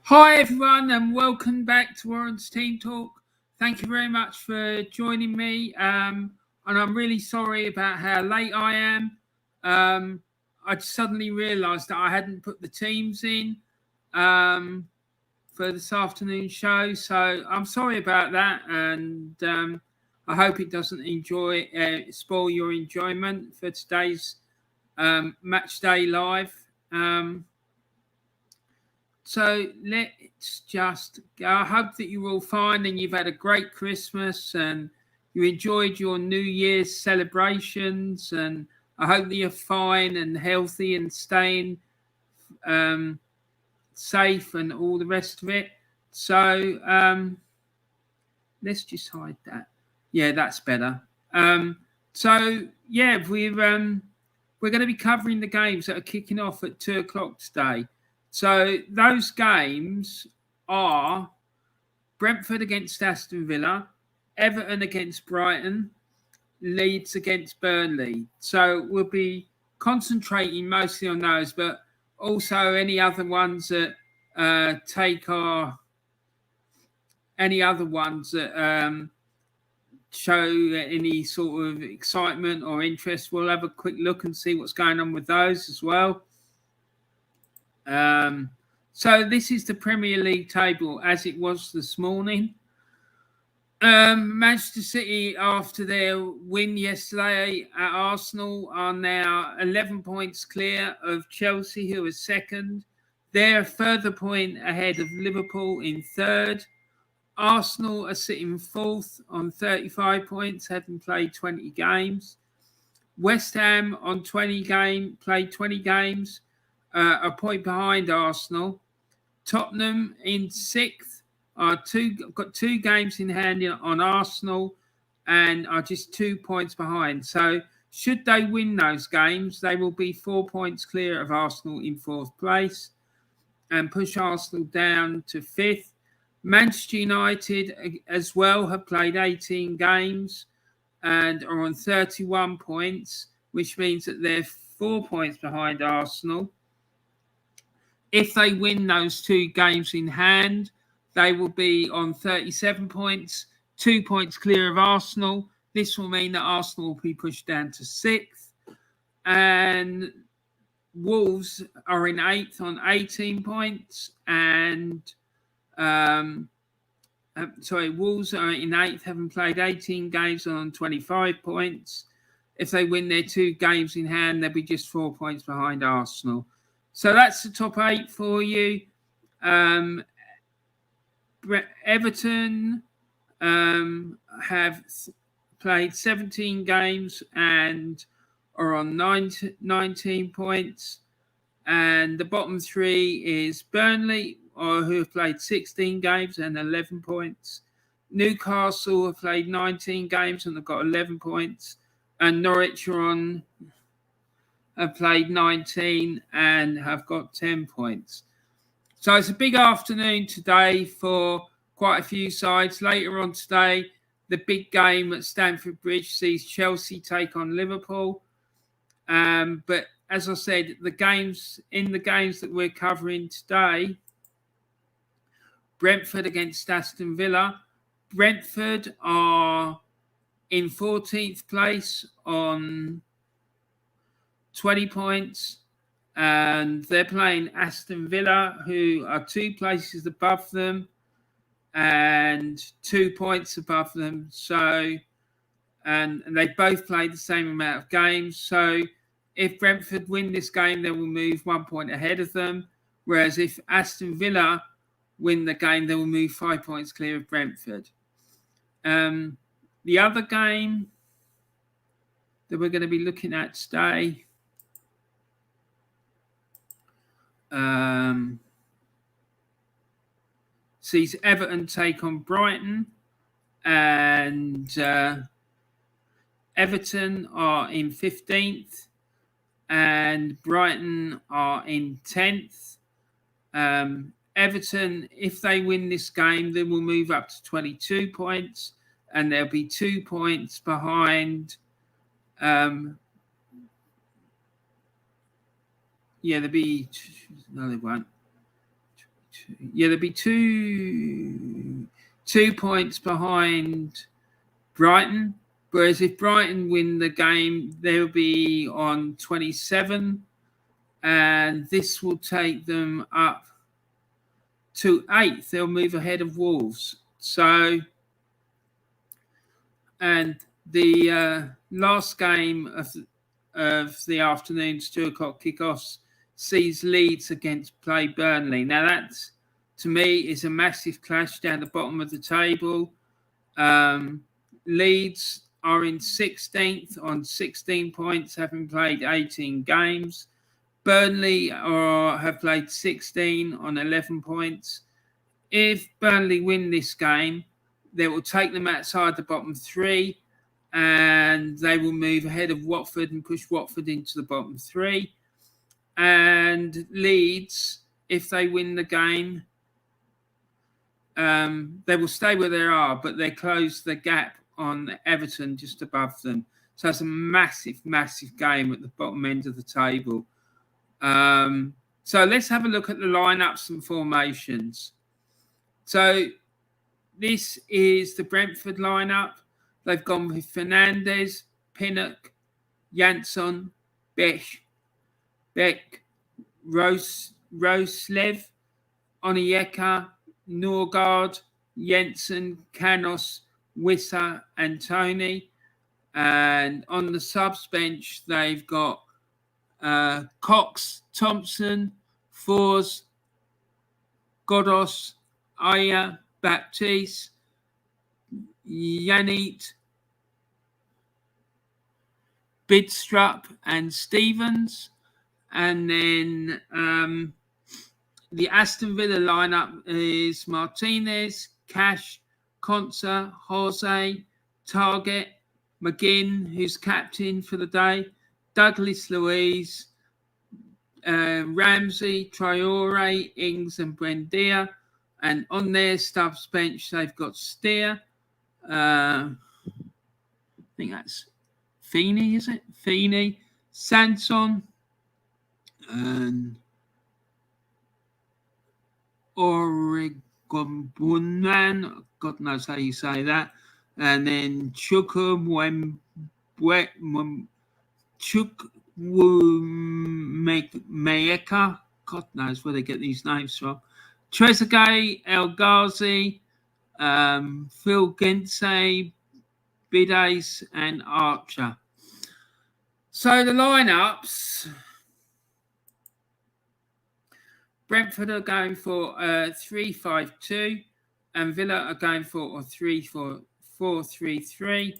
Hi everyone and welcome back to Warren's Team Talk. Thank you very much for joining me. And I'm really sorry about how late I am. I suddenly realised that I hadn't put the teams in for this afternoon show. So I'm sorry about that, and I hope it doesn't spoil your enjoyment for today's match day live. So let's just go. I hope that you're all fine and you've had a great Christmas and you enjoyed your New Year's celebrations. And I hope that you're fine and healthy and staying safe and all the rest of it. So let's just hide that. Yeah, that's better. So yeah, we're going to be covering the games that are kicking off at 2:00 today. So those games are Brentford against Aston Villa, Everton against Brighton, Leeds against Burnley. So we'll be concentrating mostly on those, but also any other ones that show any sort of excitement or interest. We'll have a quick look and see what's going on with those as well. So this is the Premier League table as it was this morning. Manchester City, after their win yesterday at Arsenal, are now 11 points clear of Chelsea, who is second. They're a further point ahead of Liverpool in third. Arsenal are sitting fourth on 35 points, having played 20 games. West Ham on played 20 games, a point behind Arsenal. Tottenham in sixth got 2 games in hand on Arsenal and are just 2 points behind. So should they win those games, they will be 4 points clear of Arsenal in fourth place and push Arsenal down to fifth. Manchester United as well have played 18 games and are on 31 points, which means that they're 4 points behind Arsenal. If they win those 2 games in hand, they will be on 37 points, 2 points clear of Arsenal. This will mean that Arsenal will be pushed down to 6th. And Wolves are in 8th on 18 points. And Wolves are in 8th, having played 18 games on 25 points. If they win their 2 games in hand, they'll be just 4 points behind Arsenal. So that's the top 8 for you. Everton have played 17 games and are on 19 points. And the bottom 3 is Burnley, who have played 16 games and 11 points. Newcastle have played 19 games and have got 11 points. And Norwich have played 19 and have got 10 points. So it's a big afternoon today for quite a few sides. Later on today, the big game at Stamford Bridge sees Chelsea take on Liverpool. But as I said, the games that we're covering today, Brentford against Aston Villa. Brentford are in 14th place on 20 points, and they're playing Aston Villa, who are 2 places above them and 2 points above them. So, and they both played the same amount of games. So, if Brentford win this game, they will move 1 point ahead of them. Whereas if Aston Villa win the game, they will move 5 points clear of Brentford. The other game that we're going to be looking at today sees Everton take on Brighton, and Everton are in 15th and Brighton are in 10th. Everton, if they win this game, they will move up to 22 points and they'll be 2 points behind. They won't. there'll be 2 points behind Brighton. Whereas if Brighton win the game, they'll be on 27, and this will take them up to 8th. They'll move ahead of Wolves. So, and the last game of the afternoon's 2 o'clock kickoffs sees Leeds play Burnley. Now that's, to me, is a massive clash down the bottom of the table. Leeds are in 16th on 16 points, having played 18 games. Burnley have played 16 on 11 points. If Burnley win this game, they will take them outside the bottom 3, and they will move ahead of Watford and push Watford into the bottom 3. And Leeds, if they win the game, they will stay where they are, but they close the gap on Everton just above them. So it's a massive, massive game at the bottom end of the table. So let's have a look at the lineups and formations. So this is the Brentford lineup. They've gone with Fernandes, Pinnock, Jansson, Beck, Roslev, Onyeka, Norgard, Jensen, Canos, Wissa and Tony. And on the subs bench, they've got Cox, Thompson, Fors, Godos, Aya, Baptiste, Yanit, Bidstrup and Stevens. And then the Aston Villa lineup is Martinez, Cash, Konsa, Jose, Target, McGinn, who's captain for the day, Douglas Luiz, Ramsey, Traore, Ings and Buendia. And on their subs bench, they've got Steer. I think that's Feeney, is it? Feeney, Sanson, and Oregonbunan, God knows how you say that. And then Chukwuemeka, God knows where they get these names from. Trezeguet, El Ghazi, Phil Gensey, Bidace, and Archer. So the lineups: Brentford are going for 3-5-2, and Villa are going for 3-4-3-3,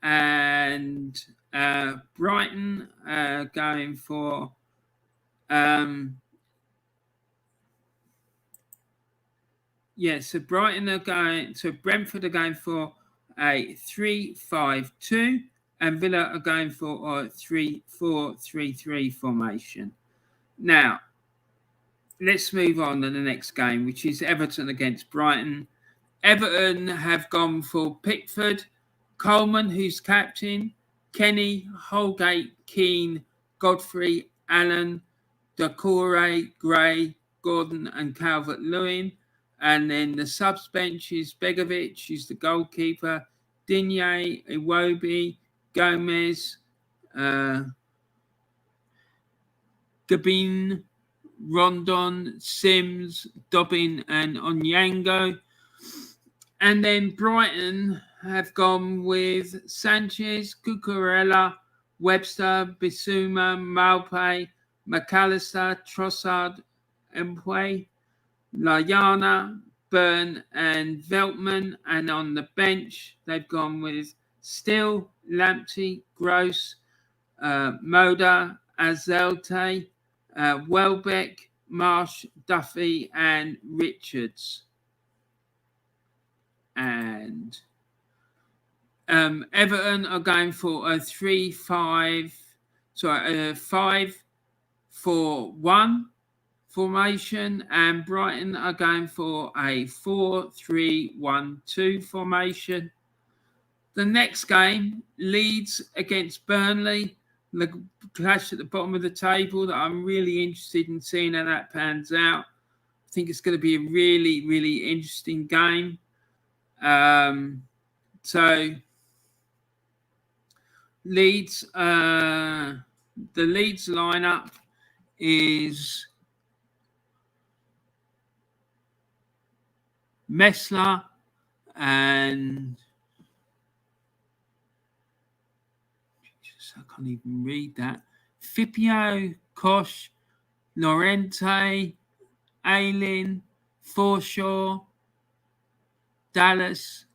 and Brighton are going for Brentford are going for a 3-5-2, and Villa are going for a 3-4-3-3 formation. Now, let's move on to the next game, which is Everton against Brighton. Everton have gone for Pickford, Coleman, who's captain, Kenny, Holgate, Keane, Godfrey, Allen, Doucouré, Gray, Gordon and Calvert-Lewin. And then the subs bench is Begovic, who's the goalkeeper, Digne, Iwobi, Gomez, Gabin, Rondon, Sims, Dobbin and Onyango. And then Brighton have gone with Sanchez, Cucurella, Webster, Bissouma, Malpe, McAllister, Trossard, Empue, Lallana, Byrne and Veltman. And on the bench, they've gone with Still, Lamptey, Gross, Moda, Azelte, Welbeck, Marsh, Duffy and Richards. And Everton are going for a 5-4-1 formation, and Brighton are going for a 4-3-1-2 formation. The next game, Leeds against Burnley, the clash at the bottom of the table that I'm really interested in seeing how that pans out. I think it's going to be a really, really interesting game. So Leeds, the Leeds lineup is Messler and I can't even read that. Fipio, Kosh, Lorente, Aylin, Forshaw, Dallas,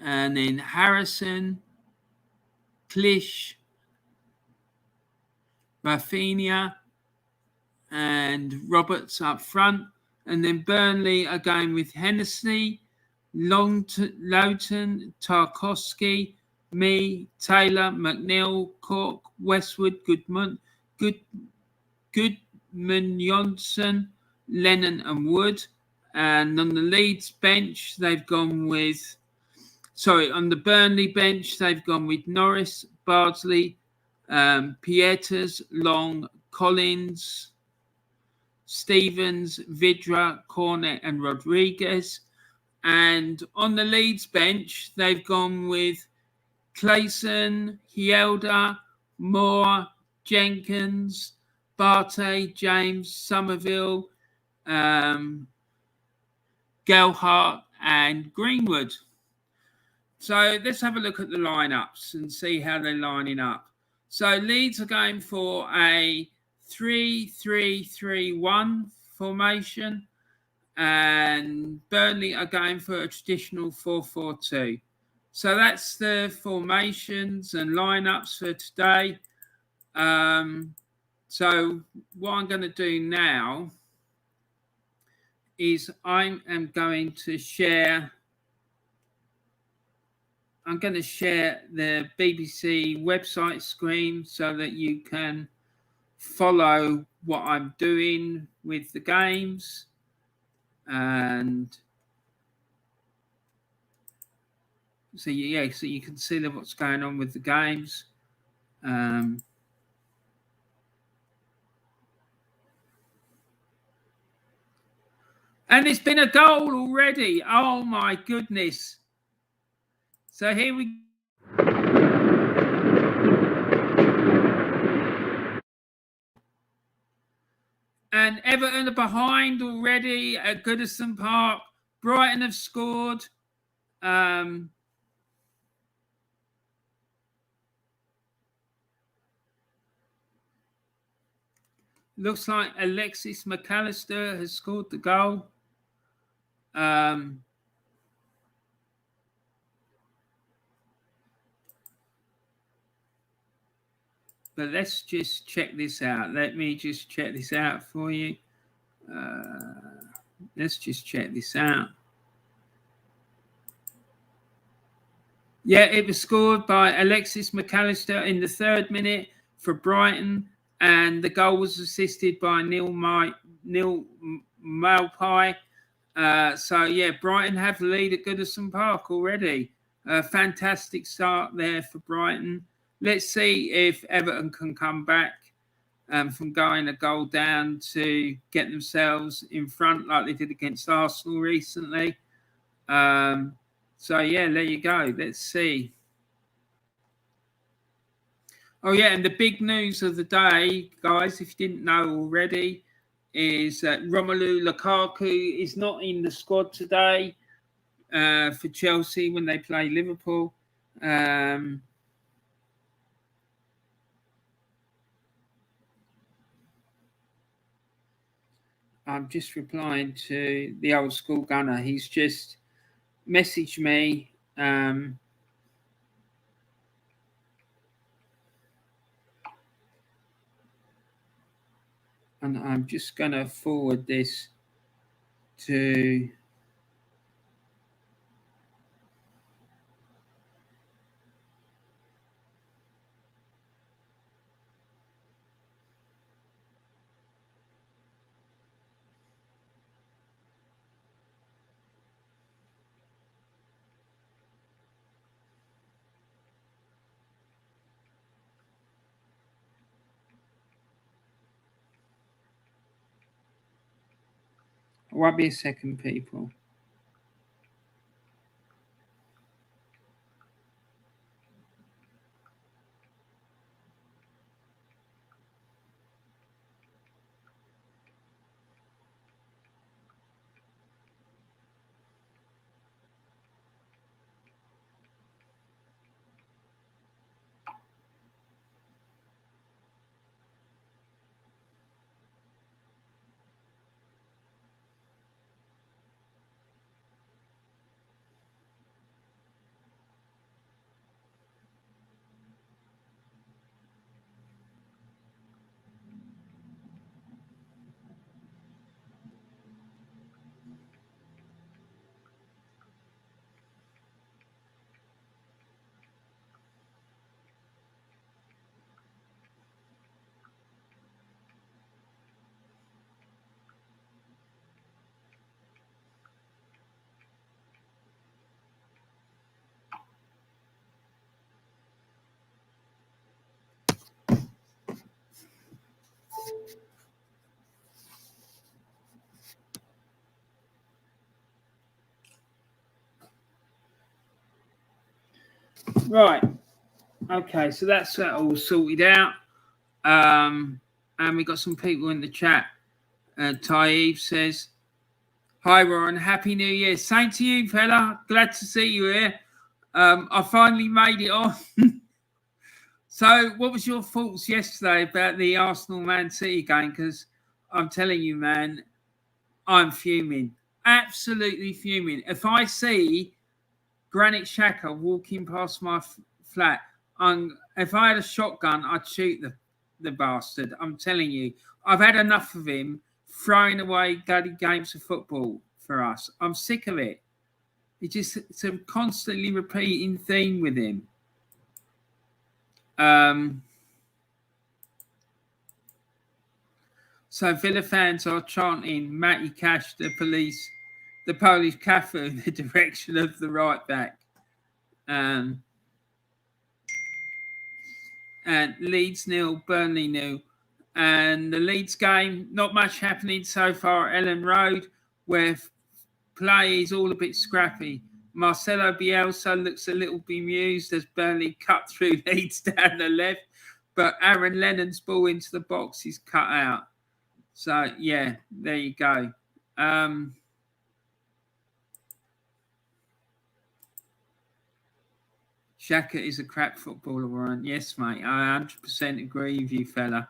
and then Harrison, Klish, Rafinha, and Roberts up front. And then Burnley are going with Hennessy, Lowton, Tarkowski, me, Taylor, McNeil, Cork, Westwood, Goodman, Johnson, Lennon and Wood. And on the Leeds bench, they've gone with... on the Burnley bench, they've gone with Norris, Bardsley, Pieters, Long, Collins, Stevens, Vidra, Cornet and Rodriguez. And on the Leeds bench, they've gone with Clayson, Hielda, Moore, Jenkins, Barté, James, Somerville, Gelhart and Greenwood. So let's have a look at the lineups and see how they're lining up. So Leeds are going for a 3-3-3-1 formation, and Burnley are going for a traditional 4-4-2. So that's the formations and lineups for today. So what I'm going to do now is I am going to share... I'm going to share the BBC website screen so that you can follow what I'm doing with the games. And so you can see what's going on with the games. And it's been a goal already. Oh my goodness. So here we go. And Everton are behind already at Goodison Park. Brighton have scored. Looks like Alexis McAllister has scored the goal. But let's just check this out. Let me just check this out for you. Let's just check this out. Yeah, it was scored by Alexis McAllister in the 3rd minute for Brighton, and the goal was assisted by Neil Maupay. Brighton have the lead at Goodison Park already. A fantastic start there for Brighton. Let's see if Everton can come back from going a goal down to get themselves in front like they did against Arsenal recently. There you go. Let's see. Oh, yeah, and the big news of the day, guys, if you didn't know already, is that Romelu Lukaku is not in the squad today for Chelsea when they play Liverpool. I'm just replying to the old school gunner. He's just messaged me. And I'm just going to forward this to... It won't be a second, people. Right. Okay, so that's all sorted out. And we got some people in the chat. Taib says, "Hi, Warren. Happy New Year. Same to you, fella. Glad to see you here. I finally made it on." So, what was your thoughts yesterday about the Arsenal-Man City game? Because I'm telling you, man, I'm fuming. Absolutely fuming. If I see Granit Xhaka walking past my flat, if I had a shotgun, I'd shoot the bastard. I'm telling you. I've had enough of him throwing away bloody games of football for us. I'm sick of it. It's a constantly repeating theme with him. So Villa fans are chanting Matty Cash, the Polish Cafu, in the direction of the right back. And Leeds 0, Burnley 0. And the Leeds game, not much happening so far at Ellen Road, where play is all a bit scrappy. Marcelo Bielsa looks a little bemused as Burnley cut through Leeds down the left, but Aaron Lennon's ball into the box is cut out. So, yeah, there you go. Xhaka is a crap footballer, Warren. Yes, mate, I 100% agree with you, fella.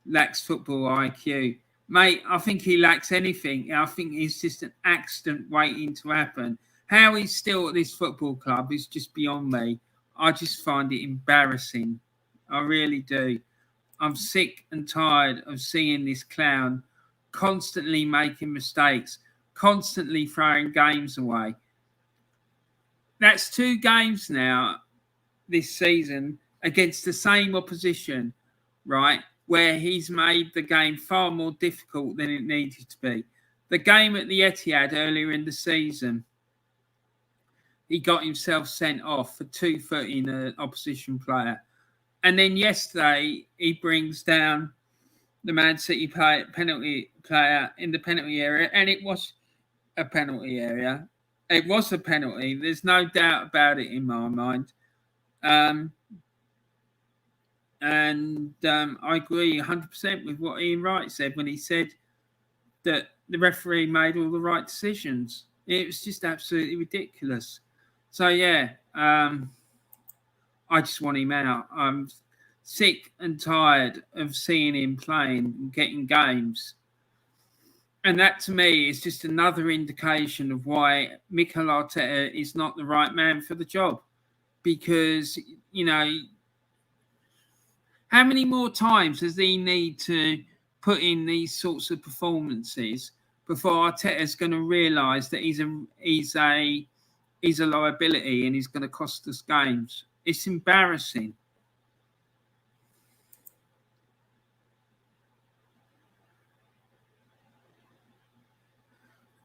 Lacks football IQ. Mate, I think he lacks anything. I think he's just an accident waiting to happen. How he's still at this football club is just beyond me. I just find it embarrassing. I really do. I'm sick and tired of seeing this clown constantly making mistakes, constantly throwing games away. That's 2 games now this season against the same opposition, right, where he's made the game far more difficult than it needed to be. The game at the Etihad earlier in the season, he got himself sent off for 2-footing an opposition player. And then yesterday, he brings down the Man City penalty player in the penalty area, and it was a penalty area. It was a penalty. There's no doubt about it in my mind. I agree 100% with what Ian Wright said when he said that the referee made all the right decisions. It was just absolutely ridiculous. So, yeah, I just want him out. I'm sick and tired of seeing him playing and getting games. And that, to me, is just another indication of why Mikel Arteta is not the right man for the job. Because, you know, how many more times does he need to put in these sorts of performances before Arteta's going to realise that he's a liability and he's going to cost us games? It's embarrassing.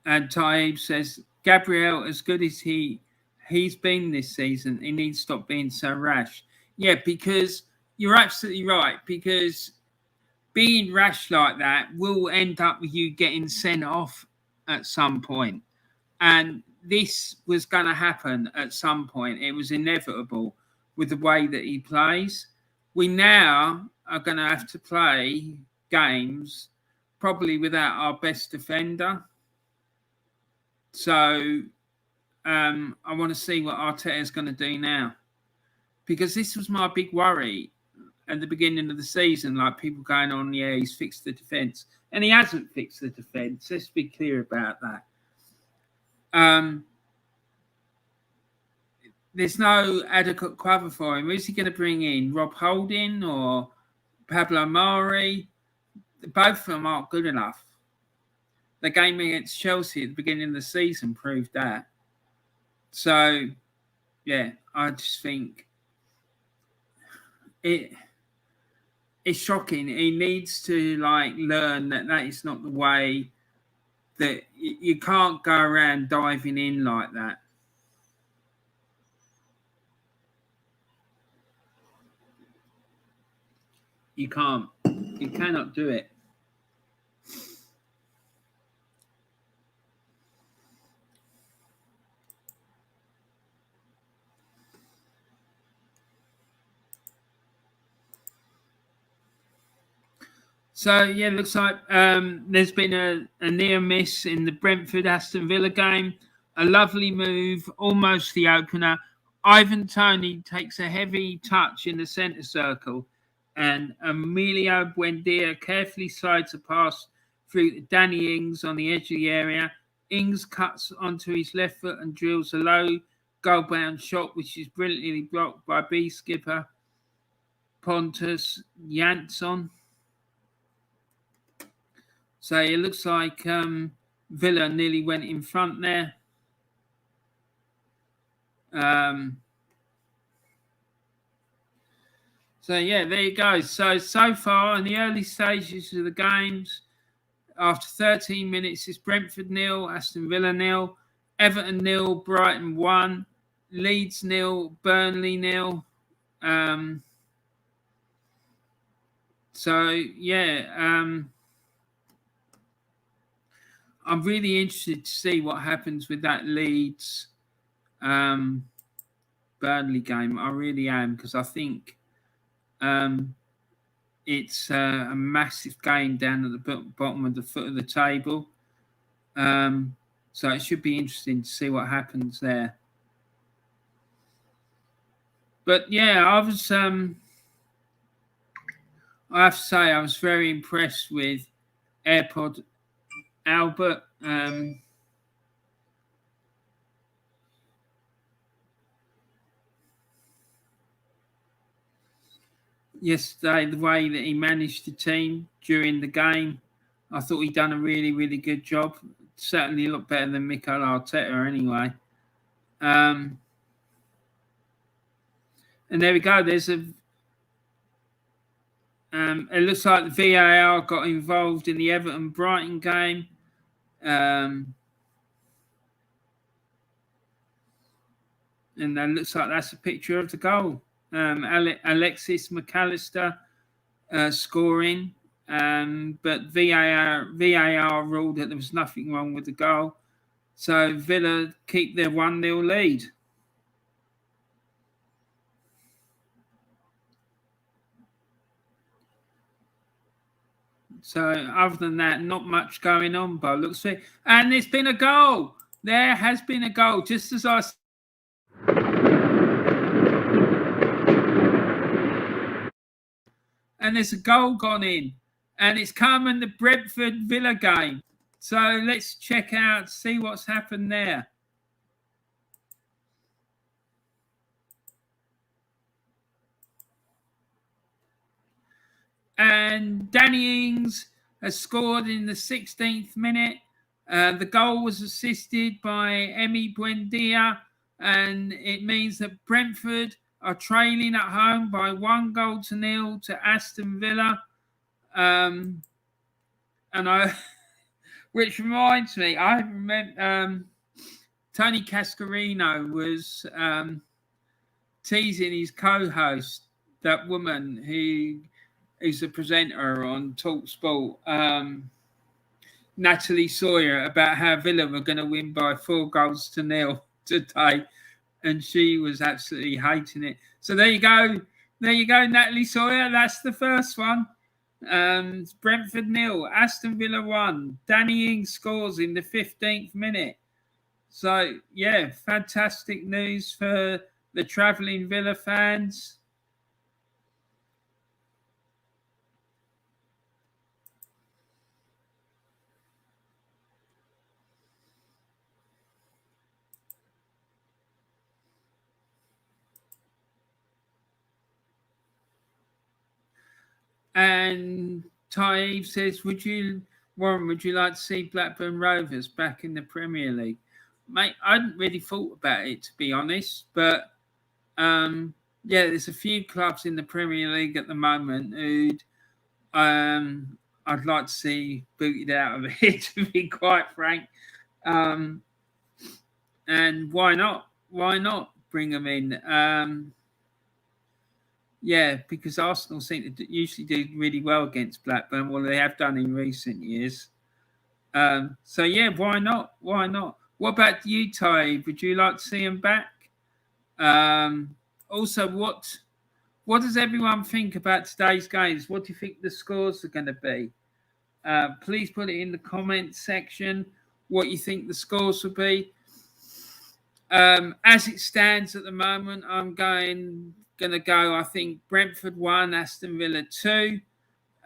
And Taib says, Gabriel, as good as he's been this season, he needs to stop being so rash. Yeah, because you're absolutely right. Because being rash like that will end up with you getting sent off at some point. And this was going to happen at some point. It was inevitable with the way that he plays. We now are going to have to play games probably without our best defender. So I want to see what Arteta's going to do now. Because this was my big worry at the beginning of the season. Like people going on, yeah, he's fixed the defence. And he hasn't fixed the defence. Let's be clear about that. There's no adequate cover for him. Is he going to bring in Rob Holding or Pablo Mari? Both of them aren't good enough. The game against Chelsea at the beginning of the season proved that. So, yeah, I just think it's shocking. He needs to learn that is not the way, that you can't go around diving in like that. You can't. You cannot do it. So, yeah, it looks like there's been a near miss in the Brentford Aston Villa game. A lovely move, almost the opener. Ivan Toney takes a heavy touch in the centre circle, and Emilio Buendia carefully slides a pass through Danny Ings on the edge of the area. Ings cuts onto his left foot and drills a low goal-bound shot, which is brilliantly blocked by B skipper Pontus Jansson. So it looks like Villa nearly went in front there. So, yeah, there you go. So far in the early stages of the games, after 13 minutes, it's Brentford 0, Aston Villa 0, Everton 0, Brighton 1, Leeds 0, Burnley 0. So, yeah, I'm really interested to see what happens with that Leeds Burnley game. I really am, because I think it's a massive game down at the bottom of the foot of the table. So it should be interesting to see what happens there. But yeah, I have to say I was very impressed with AirPod Albert. Yesterday, the way that he managed the team during the game, I thought he'd done a really, really good job. Certainly a lot better than Mikel Arteta anyway. And there we go. There's it looks like the VAR got involved in the Everton Brighton game. And that looks like that's a picture of the goal. Alexis McAllister scoring, but VAR ruled that there was nothing wrong with the goal. So Villa keep their 1-0 lead. So other than that, not much going on, but looks like, and there's been a goal. There has been a goal, just as I. And there's a goal gone in, and it's come in the Brentford Villa game. So let's check out, see what's happened there. And Danny Ings has scored in the 16th minute. The goal was assisted by Emi Buendia, and it means that Brentford are trailing at home by 1-0 to Aston Villa. And which reminds me, I remember Tony Cascarino was teasing his co-host, that woman who who's a presenter on TalkSport, Natalie Sawyer, about how Villa were going to win by 4-0 today, and she was absolutely hating it. So there you go, Natalie Sawyer. That's the first one. Brentford 0, Aston Villa 1. Danny Ings scores in the 15th minute. So yeah, fantastic news for the travelling Villa fans. And Taib says, Warren, would you like to see Blackburn Rovers back in the Premier League? Mate, I hadn't really thought about it, to be honest. But, yeah, there's a few clubs in the Premier League at the moment who'd I'd like to see booted out of it, to be quite frank. And why not? Why not bring them in? Yeah, because Arsenal seem to usually do really well against Blackburn. Well, they have done in recent years. So yeah, why not? Why not? What about you, Ty? Would you like to see them back? Also, what does everyone think about today's games? What do you think the scores are going to be? Please put it in the comments section. What you think the scores will be? As it stands at the moment, I'm going to go, I think, Brentford 1, Aston Villa 2.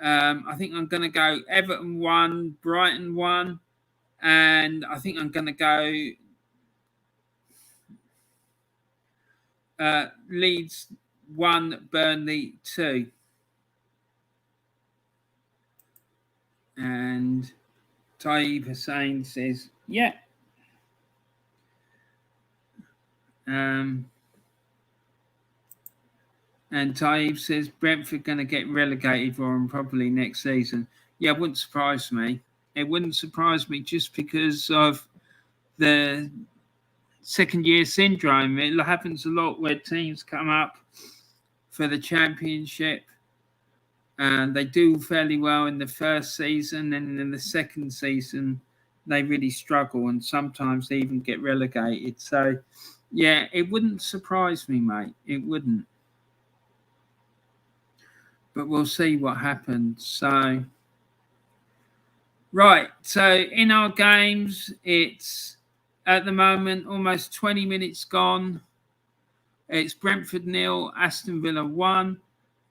I think I'm going to go Everton 1, Brighton 1. And I think I'm going to go Leeds 1, Burnley 2. And Taib Hussain says, yeah. And Taib says Brentford going to get relegated for them probably next season. Yeah, it wouldn't surprise me. It wouldn't surprise me just because of the second year syndrome. It happens a lot where teams come up for the championship and they do fairly well in the first season, and in the second season they really struggle and sometimes they even get relegated. So yeah, it wouldn't surprise me, mate. It wouldn't. But we'll see what happens. So, right. So in our games, it's at the moment almost 20 minutes gone. It's Brentford 0, Aston Villa 1.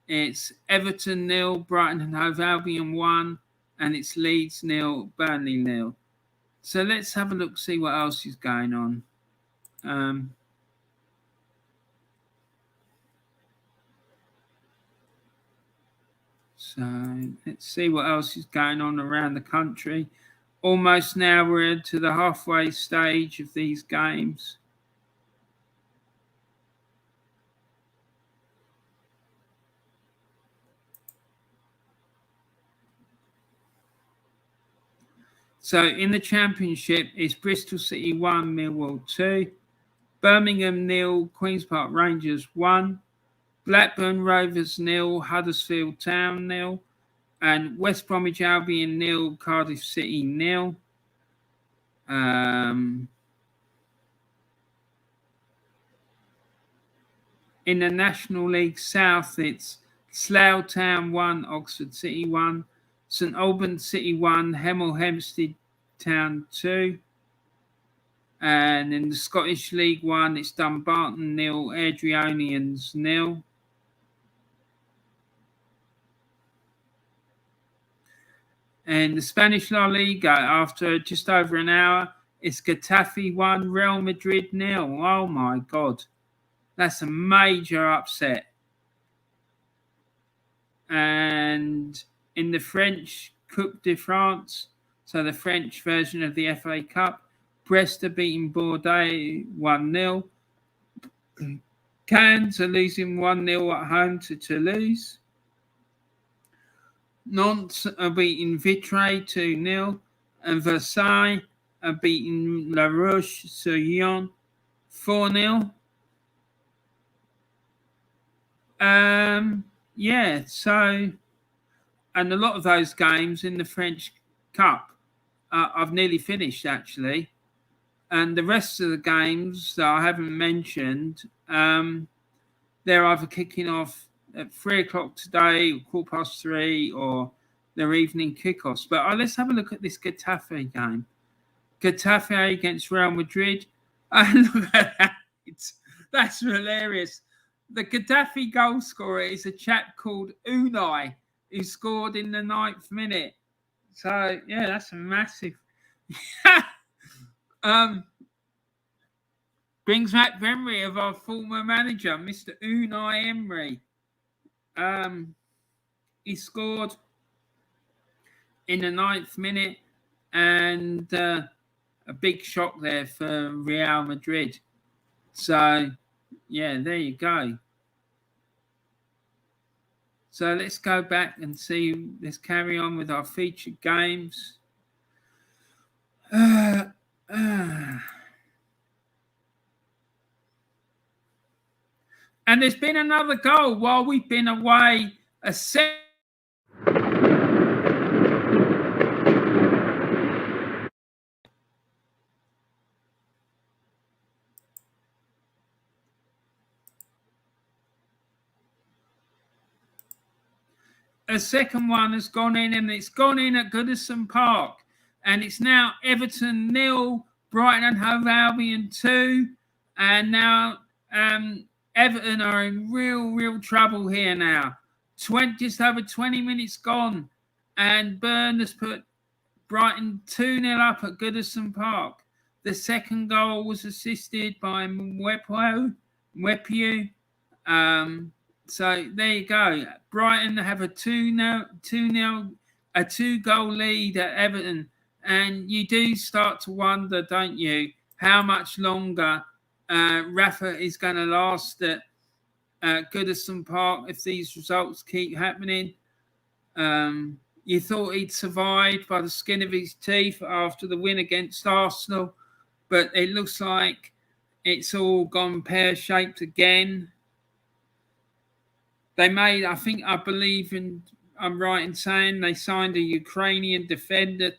It's Everton 0, Brighton and Hove Albion 1. And it's Leeds 0, Burnley 0. So let's have a look, see what else is going on. So let's see what else is going on around the country. Almost now we're to the halfway stage of these games. So in the Championship, it's Bristol City 1, Millwall 2. Birmingham 0, Queen's Park Rangers 1. Blackburn Rovers 0, Huddersfield Town 0. And West Bromwich Albion 0, Cardiff City 0. In the National League South, it's Slough Town 1, Oxford City 1. St Albans City 1, Hemel Hempstead Town 2. And in the Scottish League 1, it's Dumbarton 0, Airdrieonians 0. And the Spanish La Liga, after just over an hour, it's Getafe 1, Real Madrid 0. Oh my God. That's a major upset. And in the French Coupe de France, so the French version of the FA Cup, Brest are beating Bordeaux 1-0. Cannes are losing 1-0 at home to Toulouse. Nantes are beating Vitré 2-0. And Versailles are beating La Roche-sur-Yon 4-0. Yeah, so and a lot of those games in the French Cup, I've nearly finished actually. And the rest of the games that I haven't mentioned, they're either kicking off at 3:00 today, or 3:15, or their evening kickoffs. But let's have a look at this Getafe game. Getafe against Real Madrid. And look at that. That's hilarious. The Getafe goal scorer is a chap called Unai, who scored in the 9th minute. So, yeah, that's a massive... brings back memory of our former manager, Mr. Unai Emery. He scored in the 9th minute, and a big shock there for Real Madrid. So, yeah, there you go. So let's go back and see. Let's carry on with our featured games. And there's been another goal while we've been away. A second one has gone in, and it's gone in at Goodison Park. And it's now Everton 0, Brighton and Hove Albion 2. And now Everton are in real trouble here now. Just over 20 minutes gone. And Burn has put Brighton 2-0 up at Goodison Park. The second goal was assisted by Mwepu. So there you go. Brighton have a 2-goal lead at Everton. And you do start to wonder, don't you, how much longer Rafa is going to last at Goodison Park if these results keep happening. You thought he'd survived by the skin of his teeth after the win against Arsenal, but it looks like it's all gone pear-shaped again. They made, I believe, I'm right in saying they signed a Ukrainian defender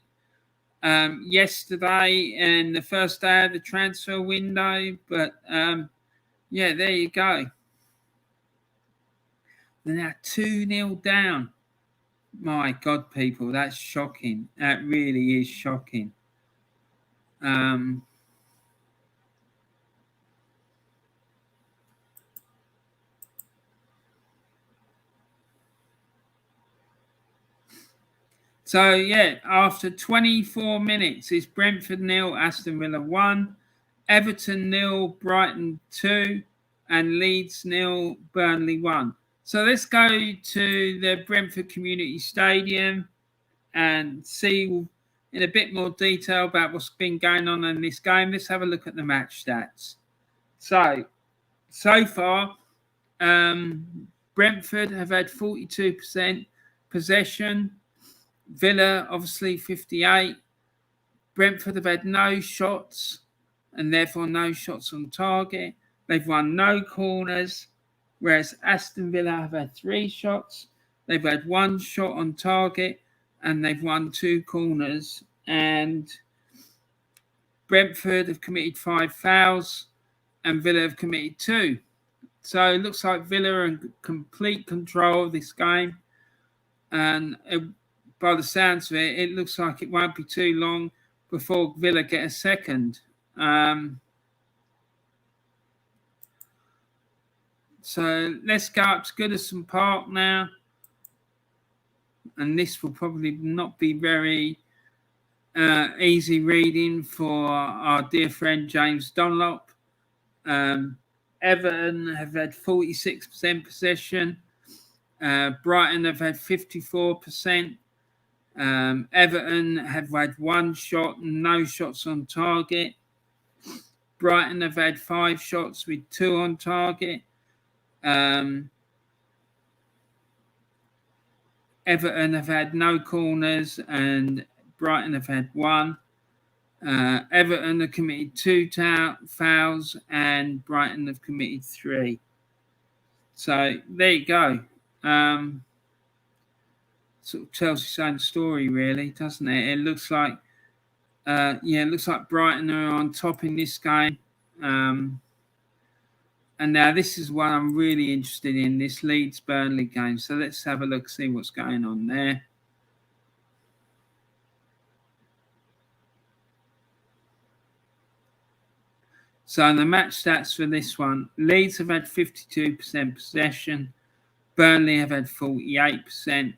yesterday in the first day of the transfer window. But, yeah, there you go. They're now 2-0 down. My God, people, that's shocking. That really is shocking. So, yeah, after 24 minutes, it's Brentford 0, Aston Villa 1, Everton 0, Brighton 2, and Leeds 0, Burnley 1. So let's go to the Brentford Community Stadium and see in a bit more detail about what's been going on in this game. Let's have a look at the match stats. So far, Brentford have had 42% possession. Villa, obviously, 58. Brentford have had no shots and therefore no shots on target. They've won no corners, whereas Aston Villa have had 3 shots. They've had 1 shot on target and they've won 2 corners. And Brentford have committed 5 fouls and Villa have committed 2. So it looks like Villa are in complete control of this game. And by the sounds of it, it looks like it won't be too long before Villa get a second. So let's go up to Goodison Park now. And this will probably not be very easy reading for our dear friend James Dunlop. Everton have had 46% possession. Brighton have had 54%. Everton have had 1 shot and no shots on target. Brighton have had 5 shots with 2 on target. Everton have had no corners and Brighton have had 1. Everton have committed 2 fouls and Brighton have committed 3. So there you go. sort of tells its own story, really, doesn't it? It looks like, it looks like Brighton are on top in this game. And now this is one I'm really interested in, this Leeds Burnley game. So let's have a look, see what's going on there. So the match stats for this one, Leeds have had 52% possession. Burnley have had 48%.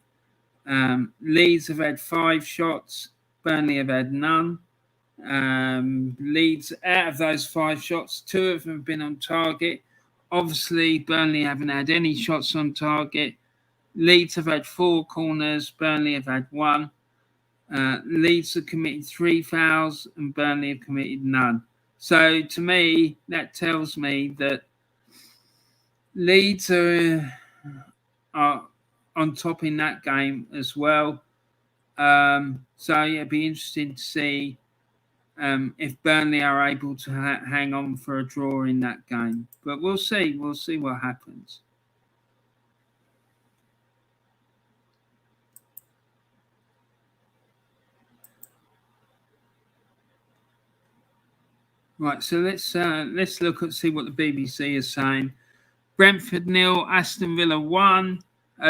Leeds have had 5 shots. Burnley have had none. Leeds, out of those 5 shots, 2 of them have been on target. Obviously, Burnley haven't had any shots on target. Leeds have had 4 corners. Burnley have had 1. Leeds have committed 3 fouls and Burnley have committed none. So to me, that tells me that Leeds are on top in that game as well. So it'd be interesting to see if Burnley are able to hang on for a draw in that game. But we'll see. We'll see what happens. Right, so let's look and see what the BBC is saying. Brentford 0, Aston Villa 1.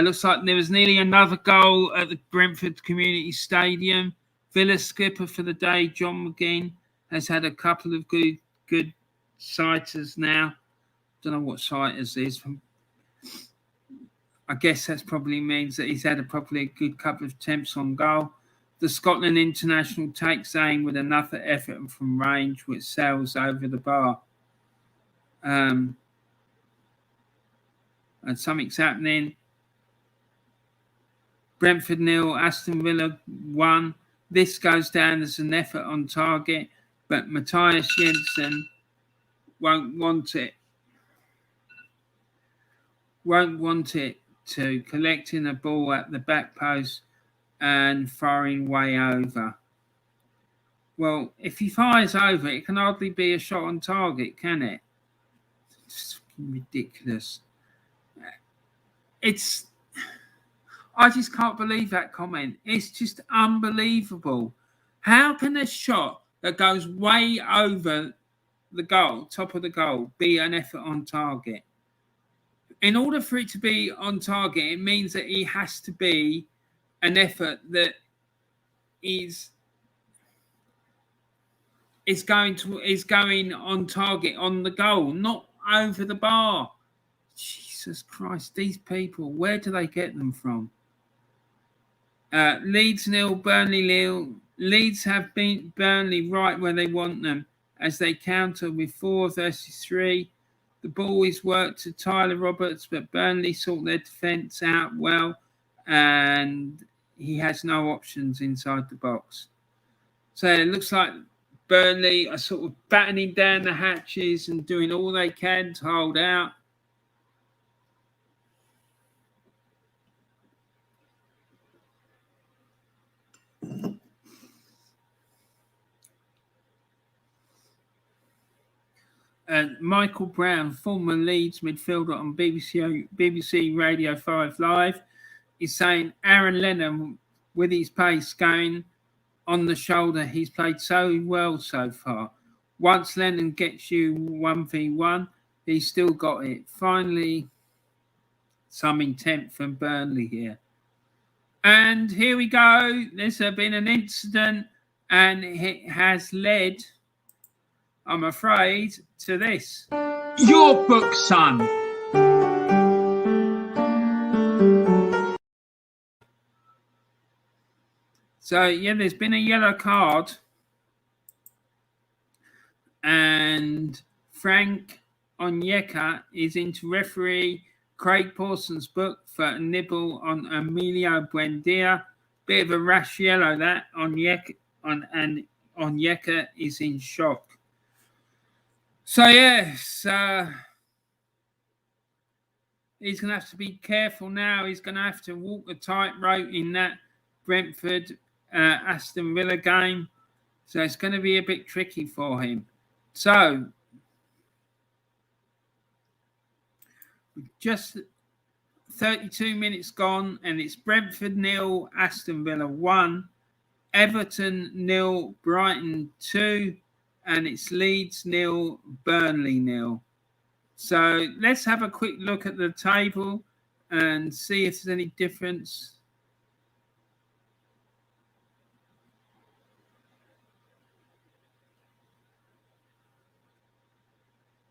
Looks like there was nearly another goal at the Brentford Community Stadium. Villa skipper for the day, John McGinn, has had a couple of good sighters now. Don't know what sighters is. I guess that probably means that he's had a good couple of attempts on goal. The Scotland international takes aim with another effort from range, which sails over the bar. And something's happening. Brentford 0, Aston Villa 1. This goes down as an effort on target, but Matthias Jensen won't want it to, collecting a ball at the back post and firing way over. Well, if he fires over, it can hardly be a shot on target, can it? It's ridiculous. I just can't believe that comment. It's just unbelievable. How can a shot that goes way over the goal, top of the goal, be an effort on target? In order for it to be on target, it means that it has to be an effort that is going on target on the goal, not over the bar. Jesus Christ, these people, where do they get them from? Leeds 0, Burnley 0. Leeds have beat Burnley right where they want them as they counter with 4 versus 3. The ball is worked to Tyler Roberts, but Burnley sort their defence out well and he has no options inside the box. So it looks like Burnley are sort of battening down the hatches and doing all they can to hold out. And Michael Brown, former Leeds midfielder on BBC Radio 5 Live, is saying Aaron Lennon, with his pace going on the shoulder, he's played so well so far. Once Lennon gets you 1v1, he's still got it. Finally, some intent from Burnley here. And here we go. There's been an incident and it has led, I'm afraid, to this. Your book, son. So, yeah, there's been a yellow card. And Frank Onyeka is into referee Craig Pawson's book for a nibble on Emilio Buendia. Bit of a rash yellow that and Onyeka is in shock. So, yes, he's going to have to be careful now. He's going to have to walk the tightrope in that Brentford Aston Villa game. So it's going to be a bit tricky for him. So, just 32 minutes gone, and it's Brentford 0, Aston Villa 1, Everton 0, Brighton 2, and it's Leeds 0, Burnley 0. So let's have a quick look at the table and see if there's any difference.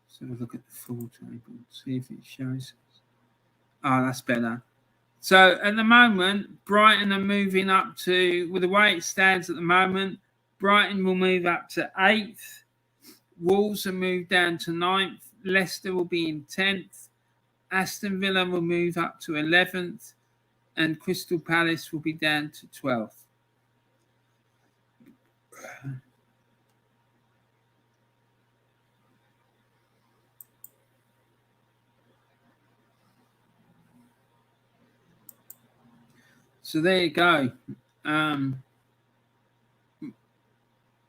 So look at the full table, see if it shows. Oh, that's better. So at the moment, Brighton are moving up to, with the way it stands at the moment, Brighton will move up to 8th. Wolves will move down to 9th. Leicester will be in 10th. Aston Villa will move up to 11th. And Crystal Palace will be down to 12th. So there you go.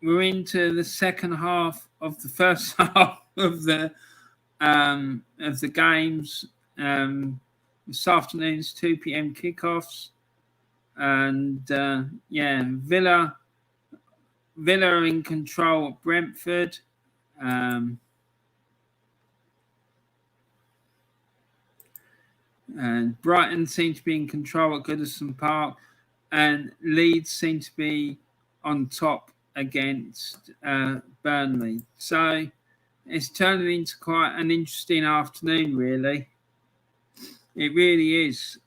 We're into the second half of the first half of the games. This afternoon's 2 p.m. kickoffs, and Villa are in control of Brentford. And Brighton seem to be in control at Goodison Park, and Leeds seem to be on top against Burnley. So it's turning into quite an interesting afternoon, really. It really is.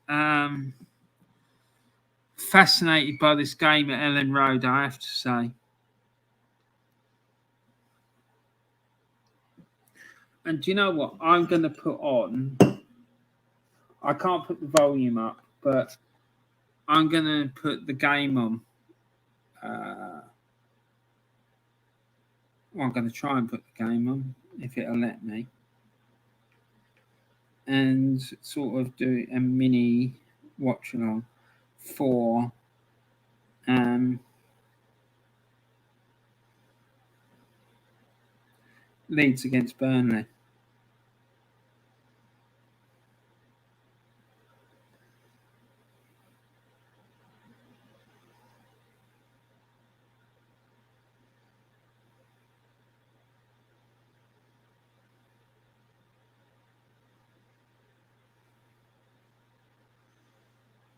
Fascinated by this game at Ellen Road, I have to say. And do you know what I'm going to put on? I can't put the volume up, but I'm going to put the game on. I'm going to try and put the game on, if it'll let me. And sort of do a mini watch along for Leeds against Burnley.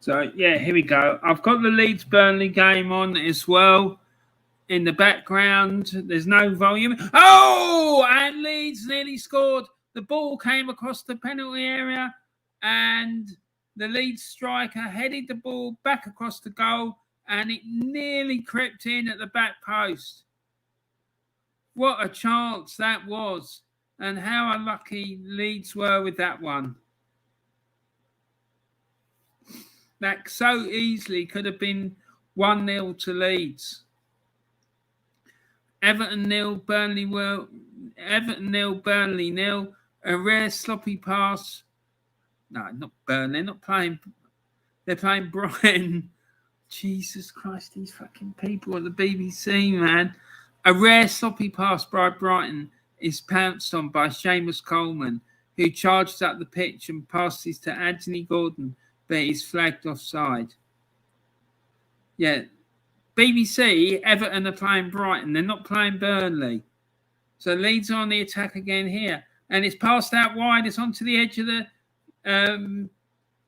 So, yeah, here we go. I've got the Leeds-Burnley game on as well in the background. There's no volume. Oh, and Leeds nearly scored. The ball came across the penalty area, and the Leeds striker headed the ball back across the goal, and it nearly crept in at the back post. What a chance that was, and how unlucky Leeds were with that one. That so easily could have been 1-0 to Leeds. Everton 0, Burnley 0. A rare sloppy pass. No, not Burnley. They're not playing. They're playing Brighton. Jesus Christ, these fucking people at the BBC, man. A rare sloppy pass by Brighton is pounced on by Seamus Coleman, who charges up the pitch and passes to Anthony Gordon, but he's flagged offside. Yeah. BBC, Everton are playing Brighton. They're not playing Burnley. So Leeds are on the attack again here. And it's passed out wide. It's onto the edge of the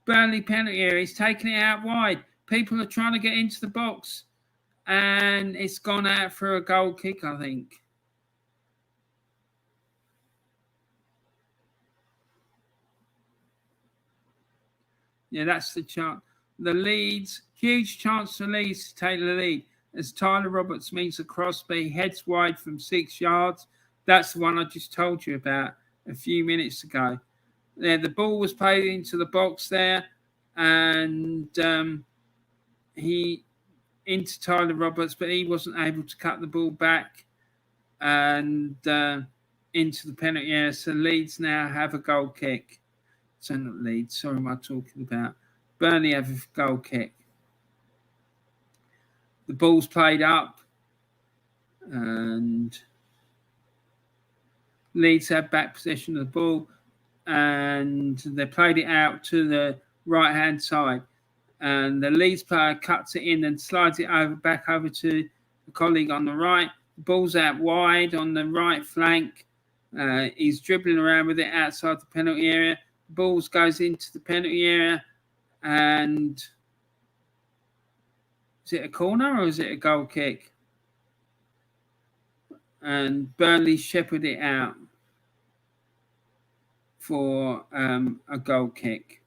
Burnley penalty area. He's taking it out wide. People are trying to get into the box. And it's gone out for a goal kick, I think. Yeah, that's the chance. The Leeds, huge chance for Leeds to take the lead as Tyler Roberts meets a cross, but he heads wide from 6 yards. That's the one I just told you about a few minutes ago. Yeah, the ball was played into the box there, and he into Tyler Roberts, but he wasn't able to cut the ball back and into the penalty area. So Leeds now have a goal kick. So not Leeds, sorry, what am I talking about? Burnley have a goal kick. The ball's played up, and Leeds have back possession of the ball. and they played it out to the right-hand side. And the Leeds player cuts it in and slides it back over to the colleague on the right. The ball's out wide on the right flank. He's dribbling around with it outside the penalty area. The ball goes into the penalty area, and is it a corner or is it a goal kick? And Burnley shepherd it out for a goal kick.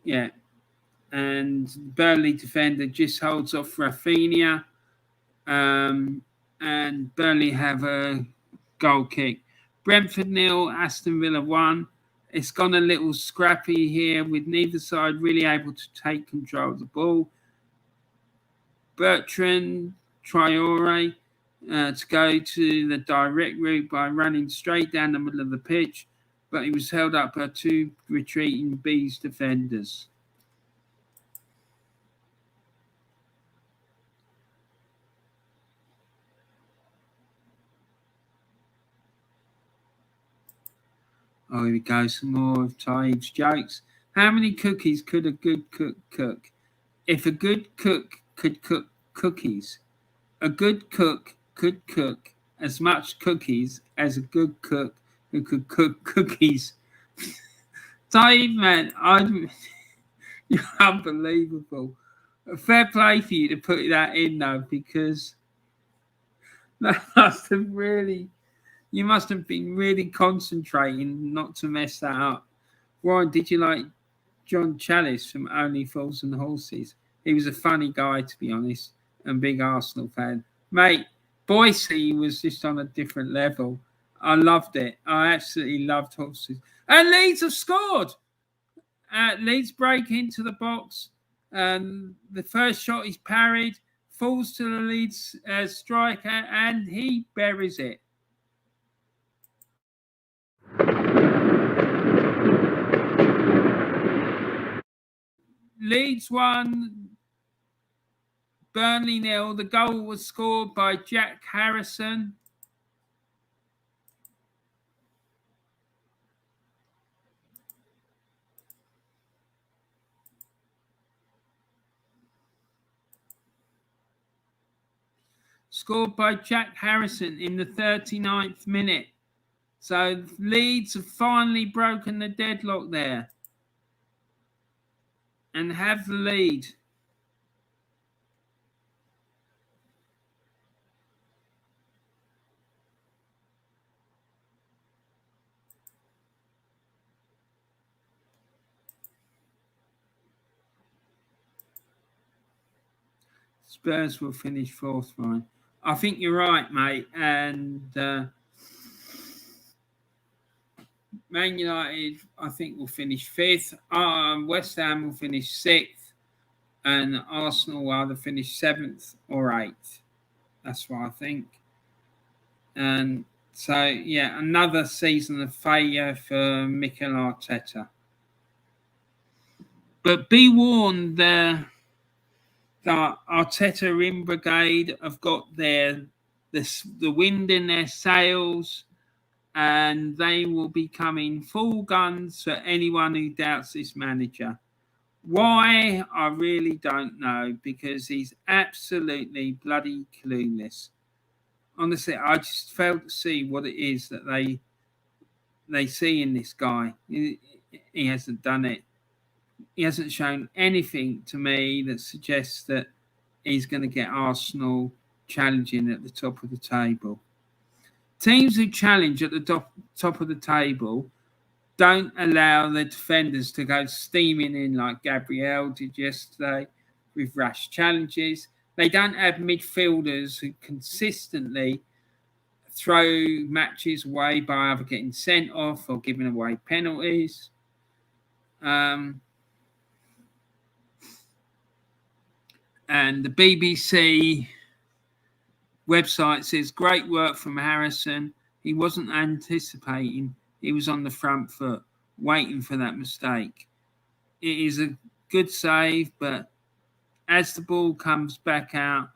Yeah. And Burnley defender just holds off Rafinha. And Burnley have a goal kick. Brentford 0, Aston Villa 1. It's gone a little scrappy here with neither side really able to take control of the ball. Bertrand Traore to go to the direct route by running straight down the middle of the pitch, but he was held up by two retreating Bees defenders. Oh, here we go. Some more of Taib's jokes. How many cookies could a good cook cook? If a good cook could cook cookies, a good cook could cook as much cookies as a good cook who could cook cookies. Taib, man, you're unbelievable. Fair play for you to put that in, though, because that must have really... You must have been really concentrating not to mess that up. Warren, did you like John Chalice from Only Fools and Horses? He was a funny guy, to be honest, and big Arsenal fan. Mate, Boise was just on a different level. I loved it. I absolutely loved Horses. And Leeds have scored. Leeds break into the box. The first shot is parried, falls to the Leeds striker, and he buries it. Leeds 1, Burnley 0. The goal was scored by Jack Harrison. Scored by Jack Harrison in the 39th minute. So Leeds have finally broken the deadlock there and have the lead. Spurs will finish fourth, Ryan. I think you're right, mate. And Man United, I think, will finish fifth. West Ham will finish sixth. And Arsenal will either finish seventh or eighth. That's what I think. And so, yeah, another season of failure for Mikel Arteta. But be warned, the Arteta in brigade have got the wind in their sails, and they will be coming full guns for anyone who doubts this manager. Why? I really don't know, because he's absolutely bloody clueless. Honestly, I just fail to see what it is that they see in this guy. He hasn't done it. He hasn't shown anything to me that suggests that he's going to get Arsenal challenging at the top of the table. Teams who challenge at the top of the table don't allow the defenders to go steaming in like Gabriel did yesterday with rash challenges. They don't have midfielders who consistently throw matches away by either getting sent off or giving away penalties. And the BBC website says, great work from Harrison. He wasn't anticipating. He was on the front foot, waiting for that mistake. It is a good save, but as the ball comes back out,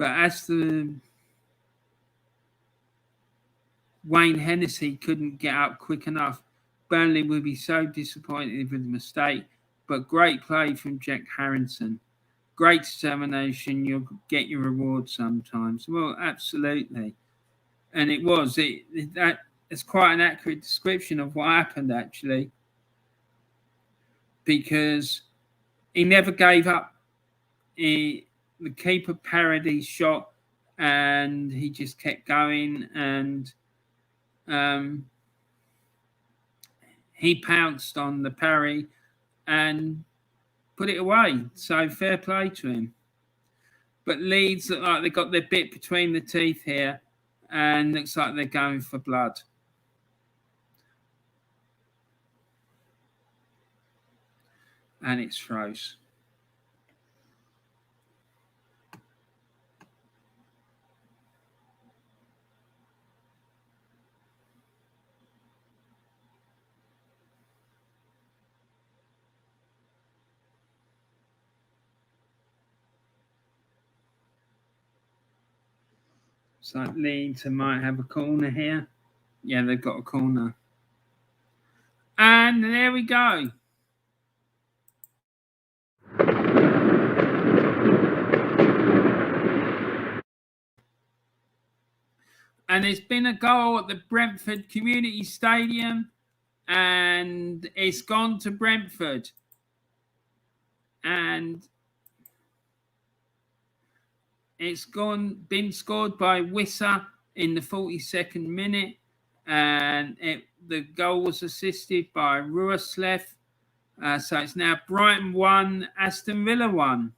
But as the Wayne Hennessy couldn't get up quick enough, Burnley would be so disappointed with the mistake. But great play from Jack Harrison. Great determination. You'll get your reward sometimes. Well, absolutely. And it was. It's quite an accurate description of what happened, actually. Because he never gave up. The keeper parried his shot and he just kept going, and he pounced on the parry and put it away. So fair play to him. But Leeds look like they got their bit between the teeth here, and looks like they're going for blood. And it's froze. So Leeds might have a corner here. Yeah, they've got a corner. And there we go. And there's been a goal at the Brentford Community Stadium, and it's gone to Brentford. And it's been scored by Wissa in the 42nd minute, and the goal was assisted by Ruaslev. So it's now Brighton 1, Aston Villa 1.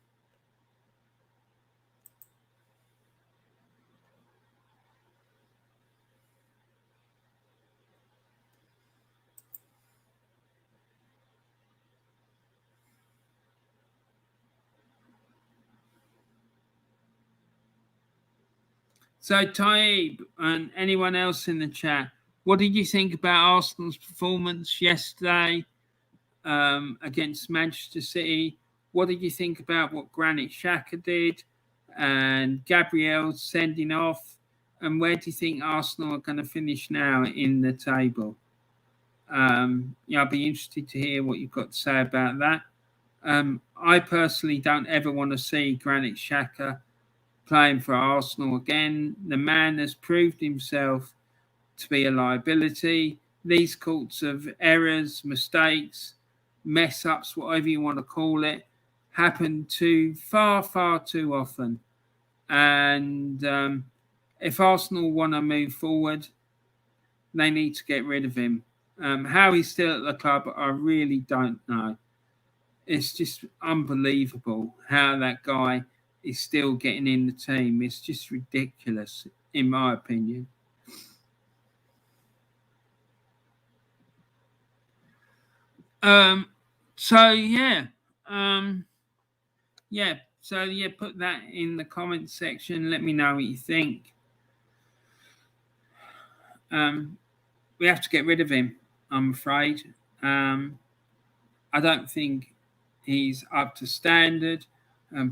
So, Taib and anyone else in the chat, what did you think about Arsenal's performance yesterday against Manchester City? What did you think about what Granit Xhaka did and Gabriel sending off? And where do you think Arsenal are going to finish now in the table? I'll be interested to hear what you've got to say about that. I personally don't ever want to see Granit Xhaka playing for Arsenal again. The man has proved himself to be a liability. These sorts of errors, mistakes, mess ups, whatever you want to call it, happen far, far too often. And if Arsenal want to move forward, they need to get rid of him. How he's still at the club, I really don't know. It's just unbelievable how that guy is still getting in the team. It's just ridiculous, in my opinion. Put that in the comments section. Let me know what you think. We have to get rid of him, I'm afraid. I don't think he's up to standard.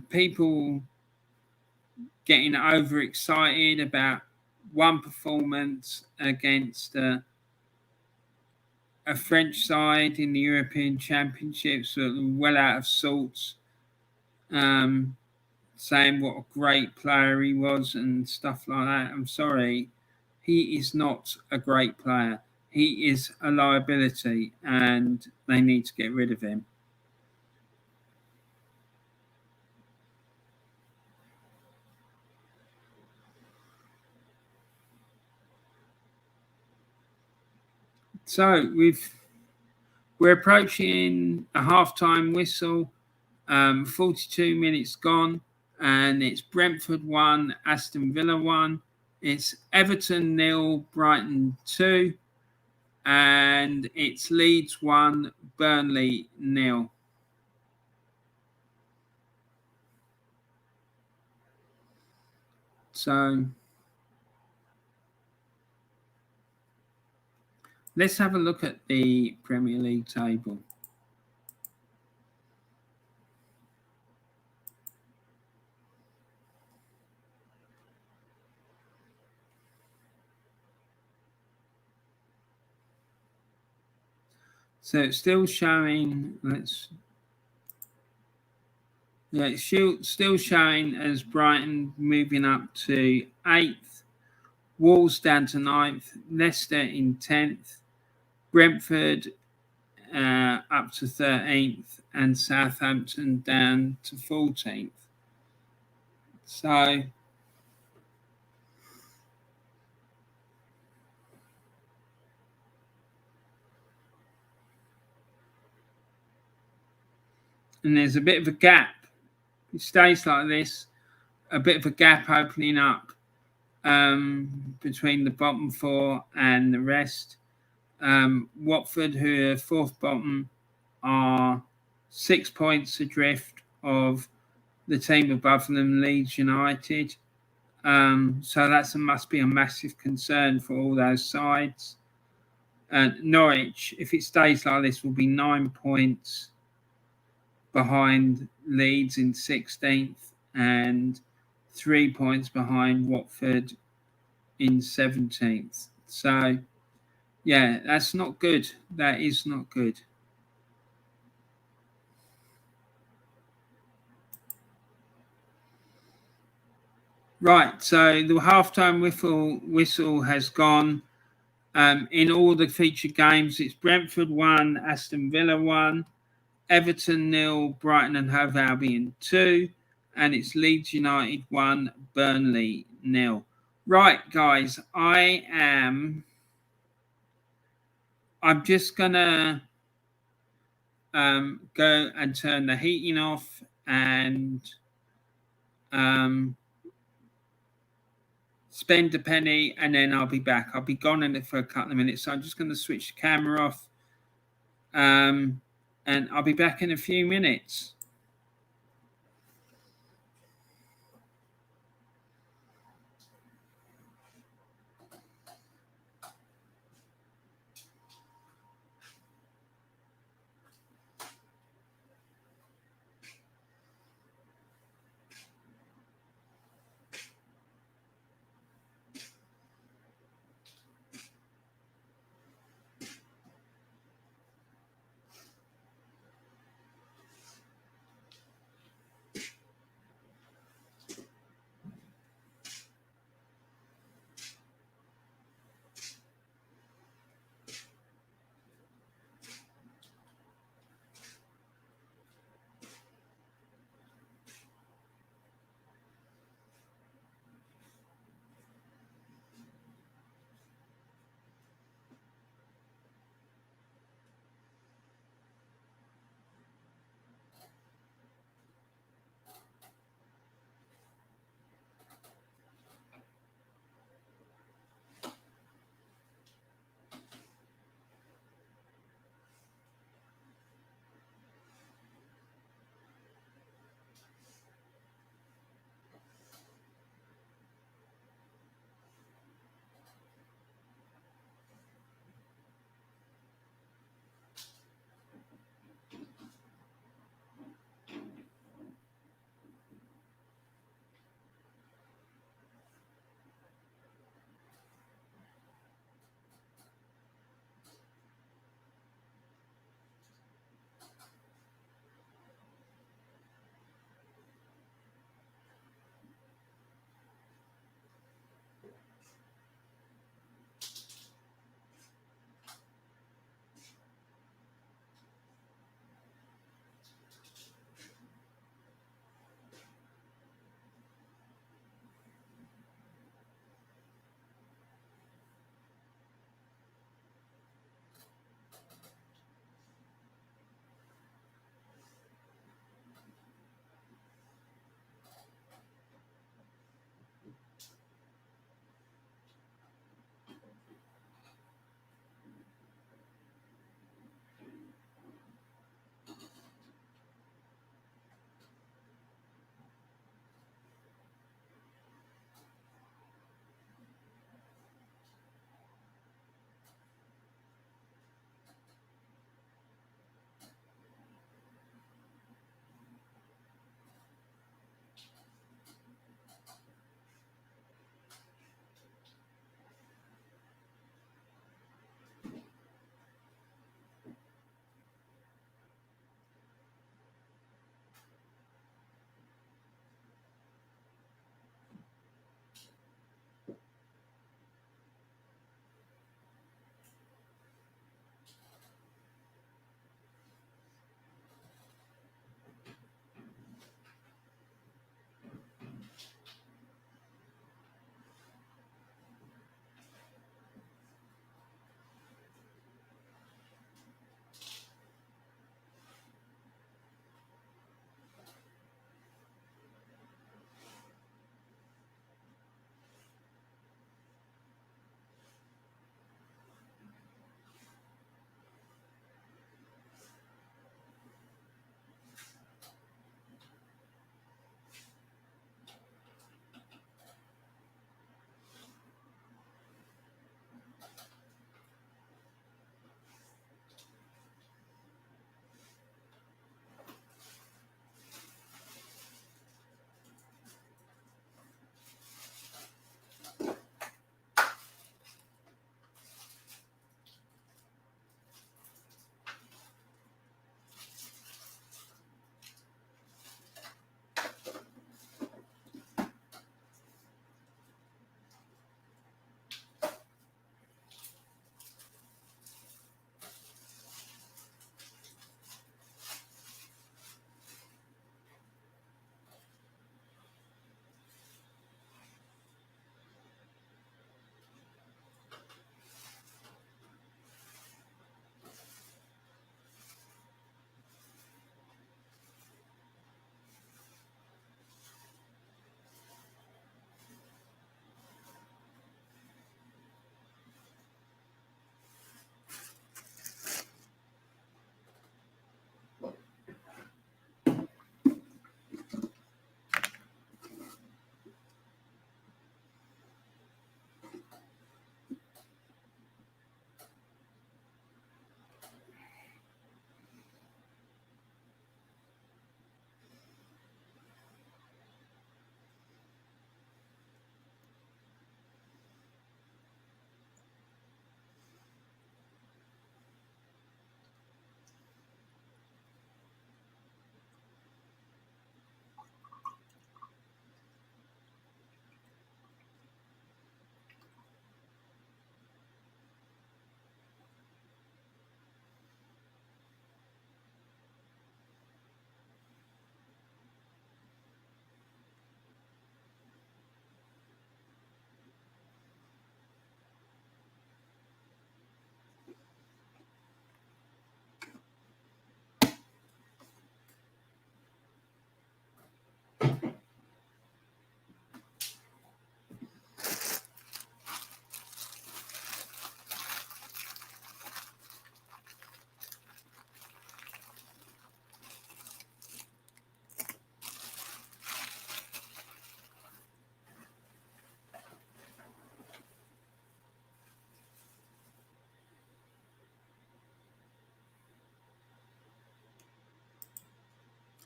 People getting overexcited about one performance against a French side in the European Championships, well out of sorts, saying what a great player he was and stuff like that. I'm sorry, he is not a great player. He is a liability, and they need to get rid of him. So we're approaching a half-time whistle. 42 minutes gone, and it's Brentford 1, Aston Villa 1. It's Everton 0, Brighton 2, and it's Leeds 1, Burnley 0. So let's have a look at the Premier League table. So it's still showing. It's still showing as Brighton moving up to 8th, Wolves down to 9th, Leicester in 10th, Brentford up to 13th, and Southampton down to 14th. So and there's a bit of a gap. It stays like this, a bit of a gap opening up between the bottom 4 and the rest. Watford, who are 4th bottom, are 6 points adrift of the team above them, Leeds United. So that must be a massive concern for all those sides. Norwich, if it stays like this, will be 9 points behind Leeds in 16th and 3 points behind Watford in 17th. So, yeah, that's not good. That is not good. Right, so the halftime whistle has gone. In all the featured games, it's Brentford 1, Aston Villa 1, Everton 0, Brighton and Hove Albion 2, and it's Leeds United 1, Burnley 0. Right, guys, I'm just gonna go and turn the heating off and spend a penny, and then I'll be back. I'll be gone in it for a couple of minutes, so I'm just going to switch the camera off, and I'll be back in a few minutes.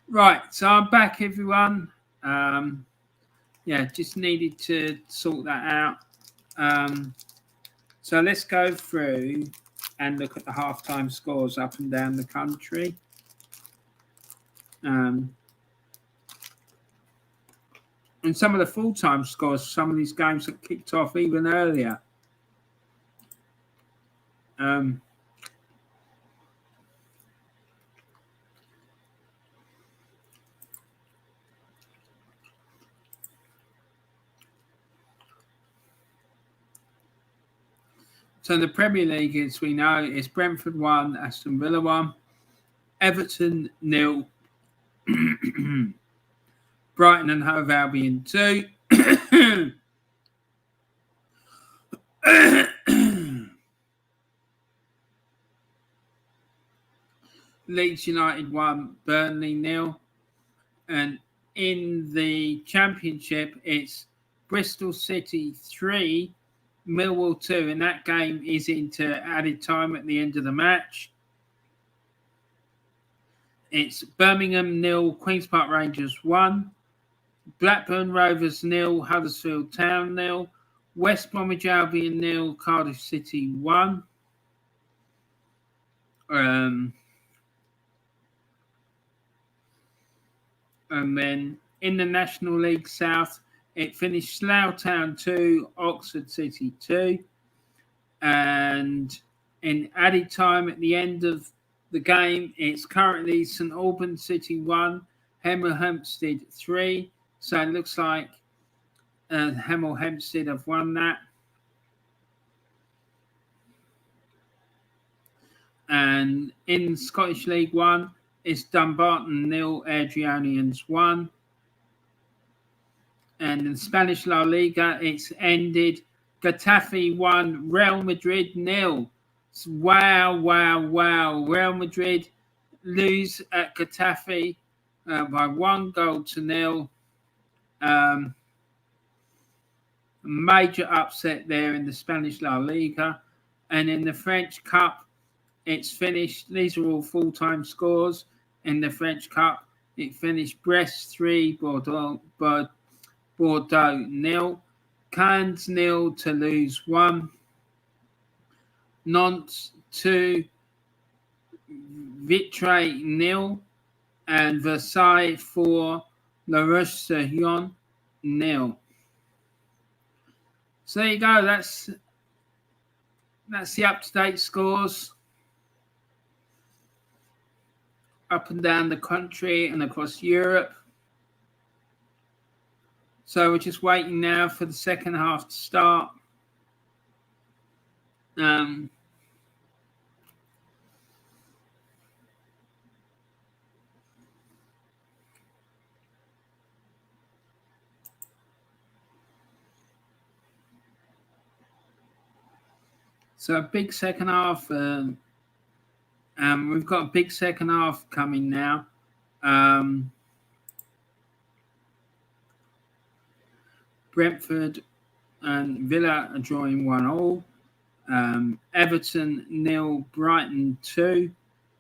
Right, so I'm back, everyone. Just needed to sort that out. So let's go through and look at the halftime scores up and down the country. And some of the full-time scores, some of these games that kicked off even earlier. So the Premier League, as we know, is Brentford 1, Aston Villa 1, Everton 0, Brighton and Hove Albion 2. Leeds United 1, Burnley 0. And in the Championship, it's Bristol City 3, Millwall 2. And that game is into added time at the end of the match. It's Birmingham 0, Queen's Park Rangers 1, Blackburn Rovers 0, Huddersfield Town 0, West Bromwich Albion 0, Cardiff City 1. And then in the National League South, it finished Slough Town 2, Oxford City 2. And in added time at the end of the game, it's currently St Albans City 1, Hemel Hempstead 3. So it looks like Hemel Hempstead have won that. And in Scottish League 1, it's Dumbarton 0, Airdrieonians 1. And in Spanish La Liga, it's ended Getafe 1, Real Madrid 0. Wow. Real Madrid lose at Getafe by 1-0. Major upset there in the Spanish La Liga. And in the French Cup, it's finished. These are all full-time scores. In the French Cup, it finished Brest 3, Bordeaux 0, Cannes 0, Toulouse 1, Nantes 2, Vitré 0, and Versailles 4, La Roche-sur-Yon 0. So there you go. That's the up-to-date scores up and down the country and across Europe. So we're just waiting now for the second half to start. So a big second half. We've got a big second half coming now. Brentford and Villa are drawing 1-1. Everton 0, Brighton 2,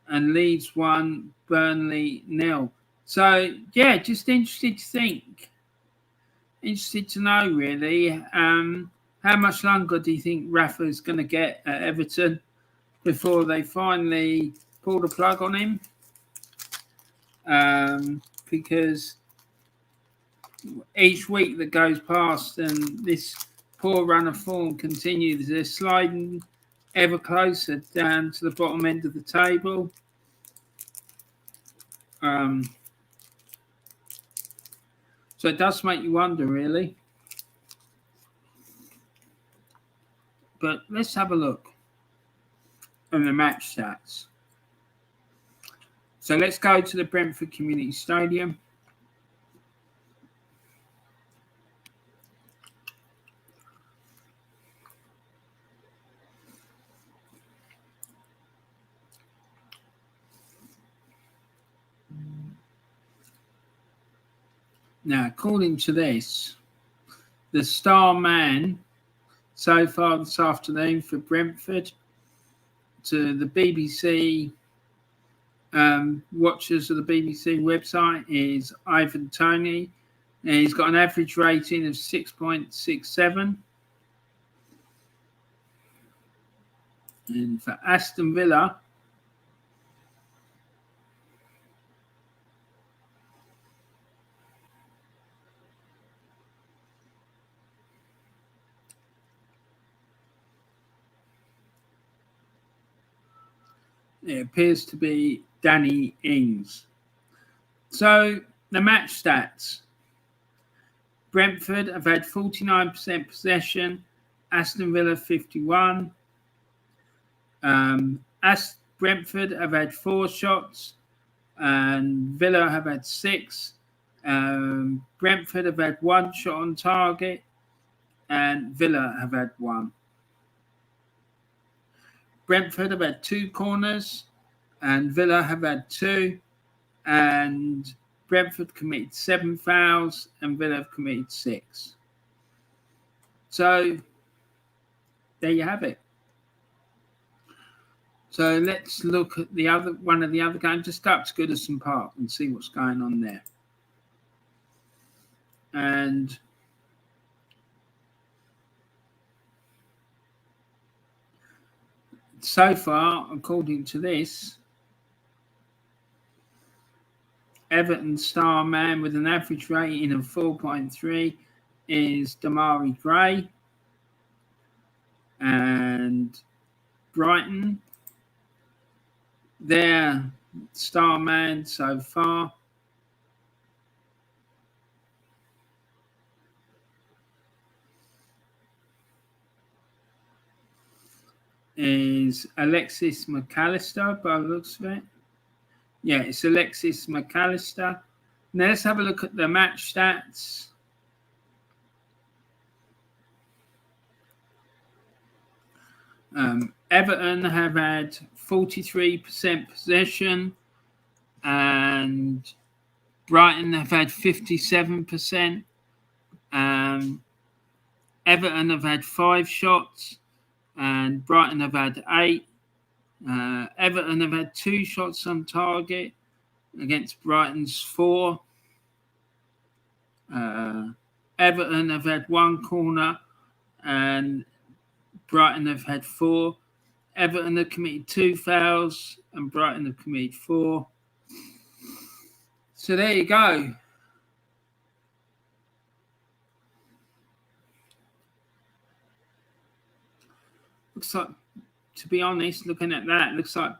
and Leeds 1, Burnley 0. So yeah, just interested to know really. How much longer do you think Rafa's going to get at Everton before they finally pull the plug on him? Because each week that goes past and this poor run of form continues, they're sliding ever closer down to the bottom end of the table. So it does make you wonder, really. But let's have a look at the match stats. So let's go to the Brentford Community Stadium. Now, according to this, the star man so far this afternoon for Brentford to the BBC watchers of the BBC website is Ivan Toney. And he's got an average rating of 6.67. And for Aston Villa, it appears to be Danny Ings. So the match stats. Brentford have had 49% possession, Aston Villa 51. Brentford have had 4 shots and Villa have had 6. Brentford have had 1 shot on target and Villa have had 1. Brentford have had 2 corners and Villa have had 2. And Brentford committed 7 fouls and Villa have committed 6. So there you have it. So let's look at one of the other games. Just go up to Goodison Park and see what's going on there. And so far, according to this, Everton star man with an average rating of 4.3 is Damari Gray. And Brighton, their star man so far is Alexis McAllister, by the looks of it. Yeah, it's Alexis McAllister. Now let's have a look at the match stats. Everton have had 43% possession and Brighton have had 57%. Everton have had 5 shots and Brighton have had 8. Everton have had 2 shots on target against Brighton's 4. Everton have had 1 corner and Brighton have had 4. Everton have committed 2 fouls and Brighton have committed 4. So there you go. Looks like, to be honest, looking at that, looks like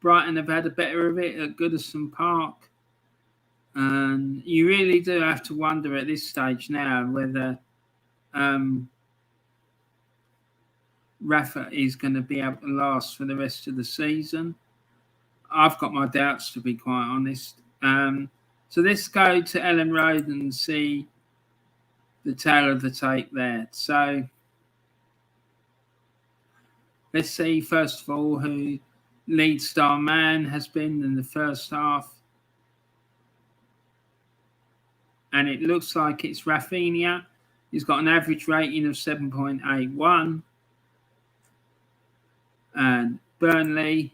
Brighton have had a better of it at Goodison Park. And you really do have to wonder at this stage now whether Rafa is going to be able to last for the rest of the season. I've got my doubts, to be quite honest. So let's go to Ellen Road and see the tale of the tape there. So let's see, first of all, who Leeds star man has been in the first half. And it looks like it's Rafinha. He's got an average rating of 7.81. And Burnley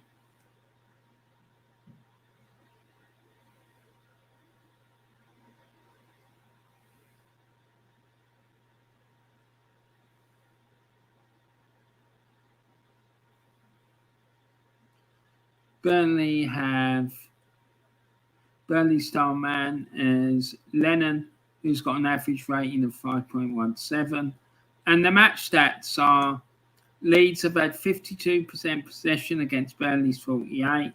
have Burnley star man is Lennon, who's got an average rating of 5.17. And the match stats are Leeds have had 52% possession against Burnley's 48.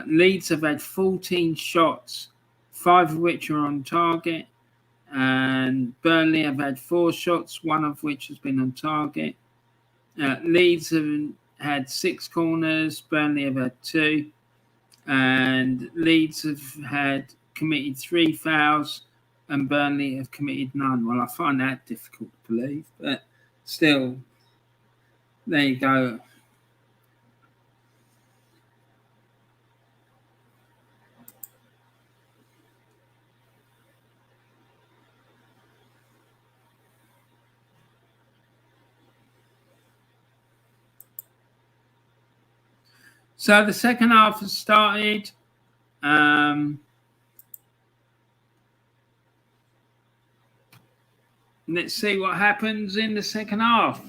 Leeds have had 14 shots, 5 of which are on target. And Burnley have had 4 shots, 1 of which has been on target. Leeds have had 6 corners, Burnley have had 2. And Leeds have had committed 3 fouls and Burnley have committed none. Well, I find that difficult to believe, but still, there you go. So the second half has started. Let's see what happens in the second half.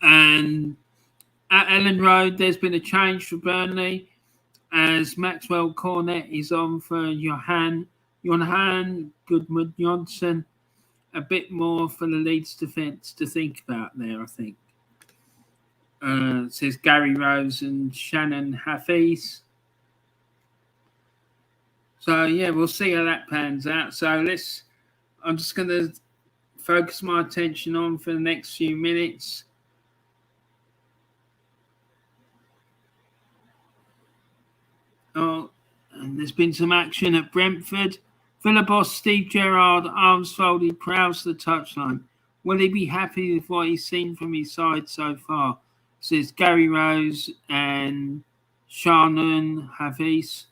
And at Ellen Road, there's been a change for Burnley as Maxwell Cornet is on for Johan Gudmundsson. A bit more for the Leeds defence to think about there, I think. It says Gary Rose and Shannon Hafiz. So, yeah, we'll see how that pans out. So, I'm just going to focus my attention on for the next few minutes. Oh, and there's been some action at Brentford. Villa boss Steve Gerrard, arms folded, prowls the touchline. Will he be happy with what he's seen from his side so far? Says Gary Rose and Shannon Hafiz.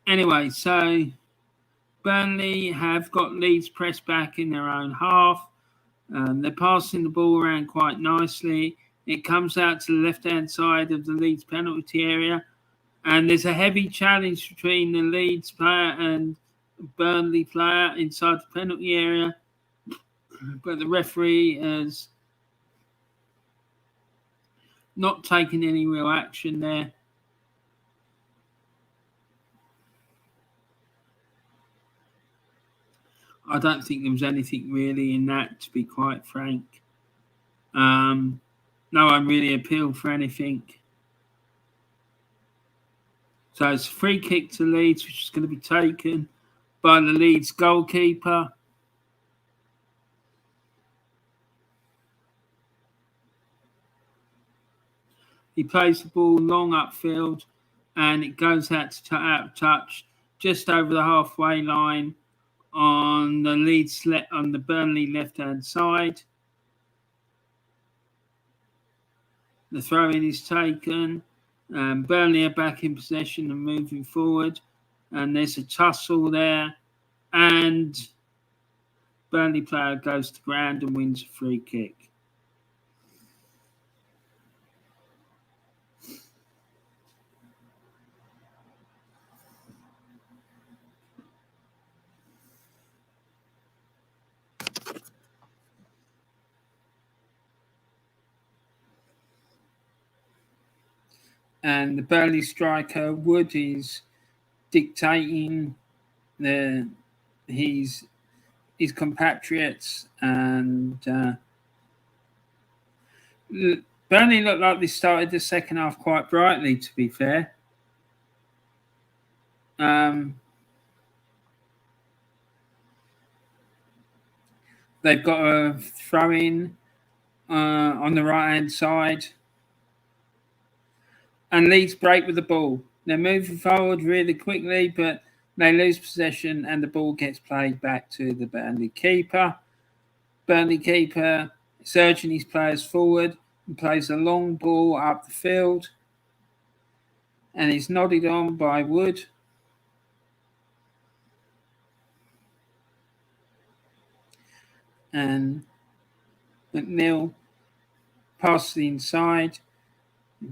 Anyway, so Burnley have got Leeds pressed back in their own half. They're passing the ball around quite nicely. It comes out to the left-hand side of the Leeds penalty area. And there's a heavy challenge between the Leeds player and Burnley player inside the penalty area. But the referee has not taken any real action there. I don't think there was anything really in that, to be quite frank. No one really appealed for anything. So it's a free kick to Leeds, which is going to be taken by the Leeds goalkeeper. He plays the ball long upfield and it goes out of touch just over the halfway line on the Burnley left-hand side. The throw-in is taken. Burnley are back in possession and moving forward. And there's a tussle there. And Burnley player goes to ground and wins a free kick. And the Burnley striker, Wood, is dictating his compatriots. And Burnley looked like they started the second half quite brightly, to be fair. They've got a throw-in on the right-hand side. And Leeds break with the ball. They're moving forward really quickly, but they lose possession and the ball gets played back to the Burnley keeper. Burnley keeper is urging his players forward and plays a long ball up the field. And he's nodded on by Wood. And McNeil passes the inside,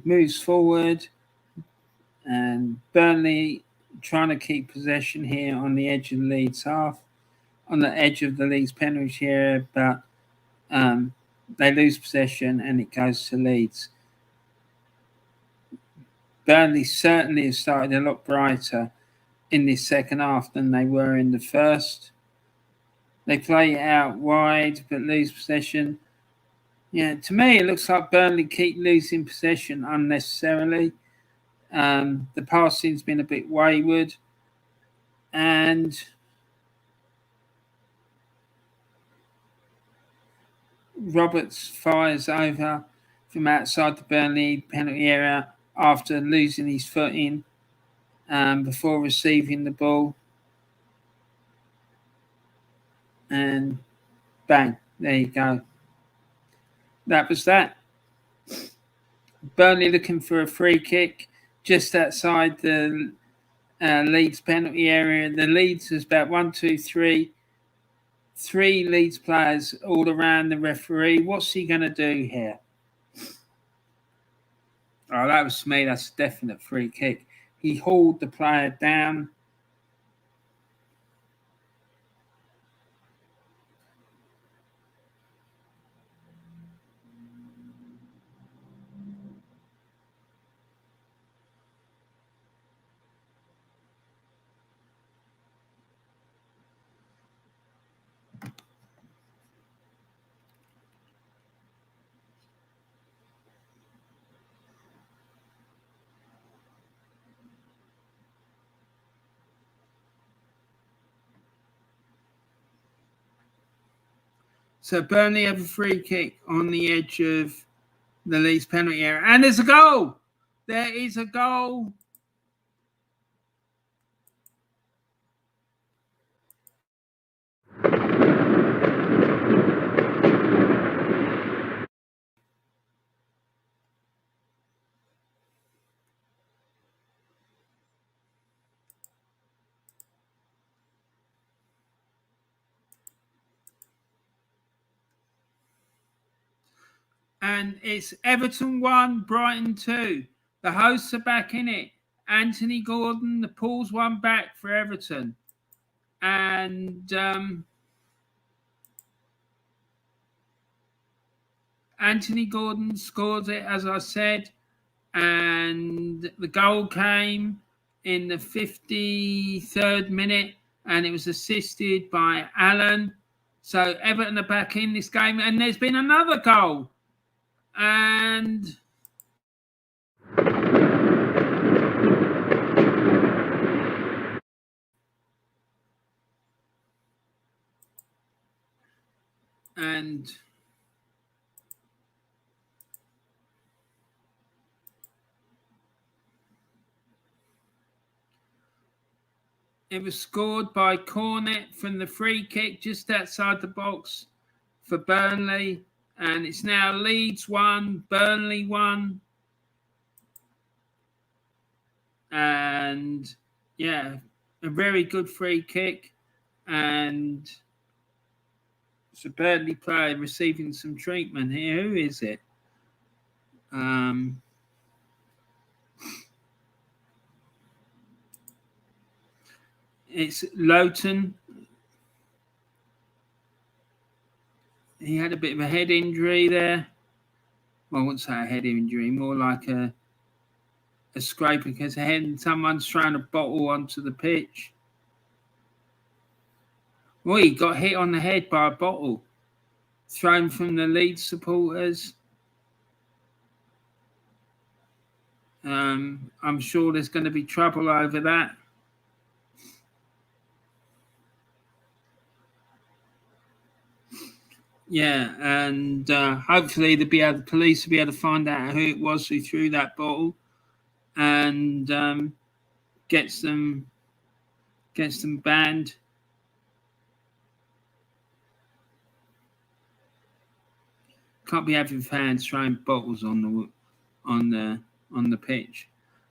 moves forward, and Burnley trying to keep possession here on the edge of the Leeds half, on the edge of the Leeds penalty area, but they lose possession and it goes to Leeds. Burnley certainly have started a lot brighter in this second half than they were in the first. They play it out wide but lose possession. Yeah, to me it looks like Burnley keep losing possession unnecessarily. The passing's been a bit wayward, and Roberts fires over from outside the Burnley penalty area after losing his footing before receiving the ball. And bang, there you go. That was that. Burnley looking for a free kick just outside the Leeds penalty area. The Leeds is about 3 Leeds players all around the referee. What's he going to do here? Oh, that was me. That's a definite free kick. He hauled the player down. So Burnley have a free kick on the edge of the Leeds penalty area. And there's a goal. There is a goal. And it's Everton 1, Brighton 2. The hosts are back in it. Anthony Gordon, the Paul's one back for Everton. And Anthony Gordon scored it, as I said. And the goal came in the 53rd minute. And it was assisted by Allen. So Everton are back in this game. And there's been another goal. And it was scored by Cornet from the free kick just outside the box for Burnley. And it's now Leeds 1, Burnley 1. And yeah, a very good free kick. And it's a Burnley player receiving some treatment here. Who is it? It's Lowton. He had a bit of a head injury there. Well, I wouldn't say a head injury, more like a scrape against the head, and someone's throwing a bottle onto the pitch. Well, he got hit on the head by a bottle thrown from the Leeds supporters. I'm sure there's going to be trouble over that. Yeah, and hopefully the police will be able to find out who it was who threw that bottle, and gets them banned. Can't be having fans throwing bottles on the pitch.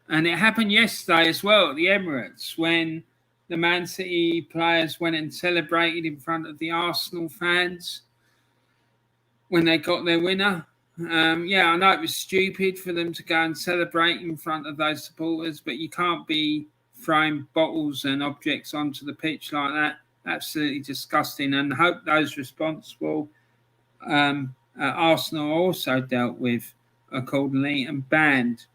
And it happened yesterday as well at the Emirates when the Man City players went and celebrated in front of the Arsenal fans when they got their winner. I know it was stupid for them to go and celebrate in front of those supporters, but you can't be throwing bottles and objects onto the pitch like that. Absolutely disgusting. And I hope those responsible Arsenal also dealt with accordingly and banned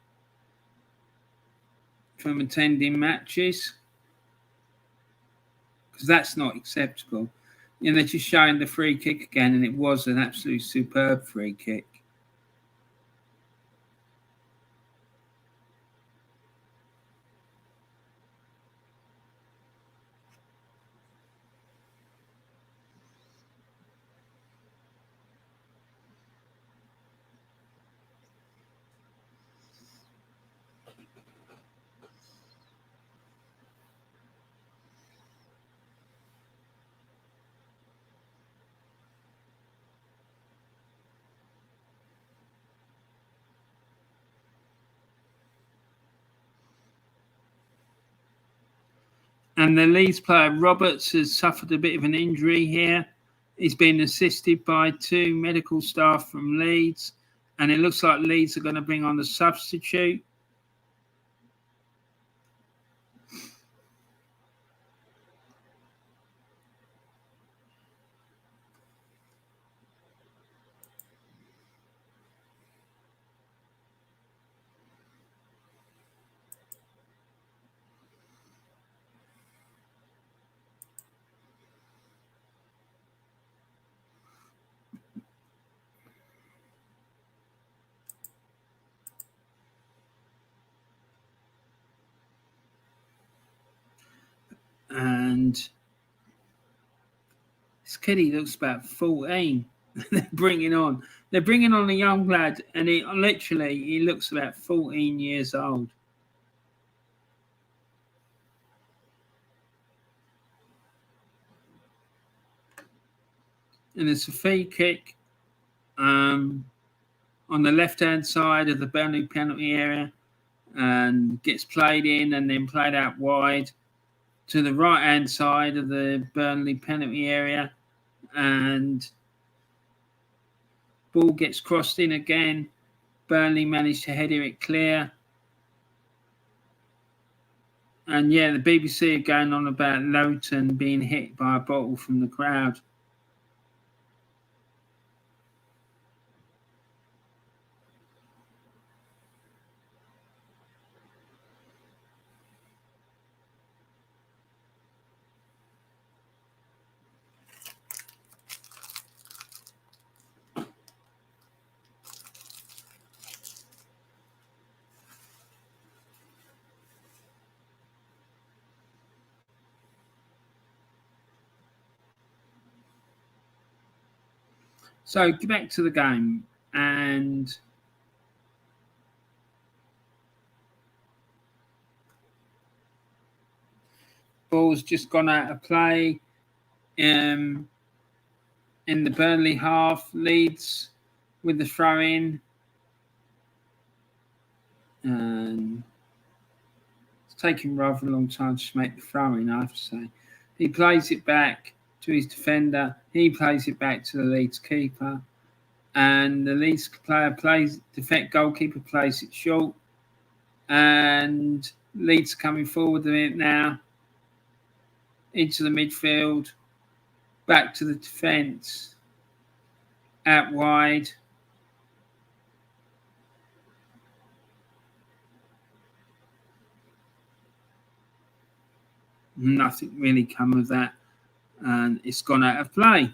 from attending matches, because that's not acceptable. They're just showing the free kick again, and it was an absolute superb free kick. And the Leeds player Roberts has suffered a bit of an injury here. He's been assisted by 2 medical staff from Leeds, and it looks like Leeds are going to bring on a substitute. And this kid, he looks about 14. They're bringing on a young lad, and he looks about 14 years old. And it's a free kick on the left-hand side of the Burnley penalty area, and gets played in and then played out wide to the right-hand side of the Burnley penalty area, and ball gets crossed in again. Burnley managed to header it clear. And yeah, the BBC are going on about Lowton being hit by a bottle from the crowd. So get back to the game, and ball's just gone out of play in the Burnley half. Leeds with the throw in, and it's taking rather a long time to make the throw in, I have to say. He plays it back to his defender. He plays it back to the Leeds keeper, and the Leeds goalkeeper plays it short, and Leeds coming forward with it now into the midfield, back to the defence, out wide. Nothing really come of that, and it's gone out of play.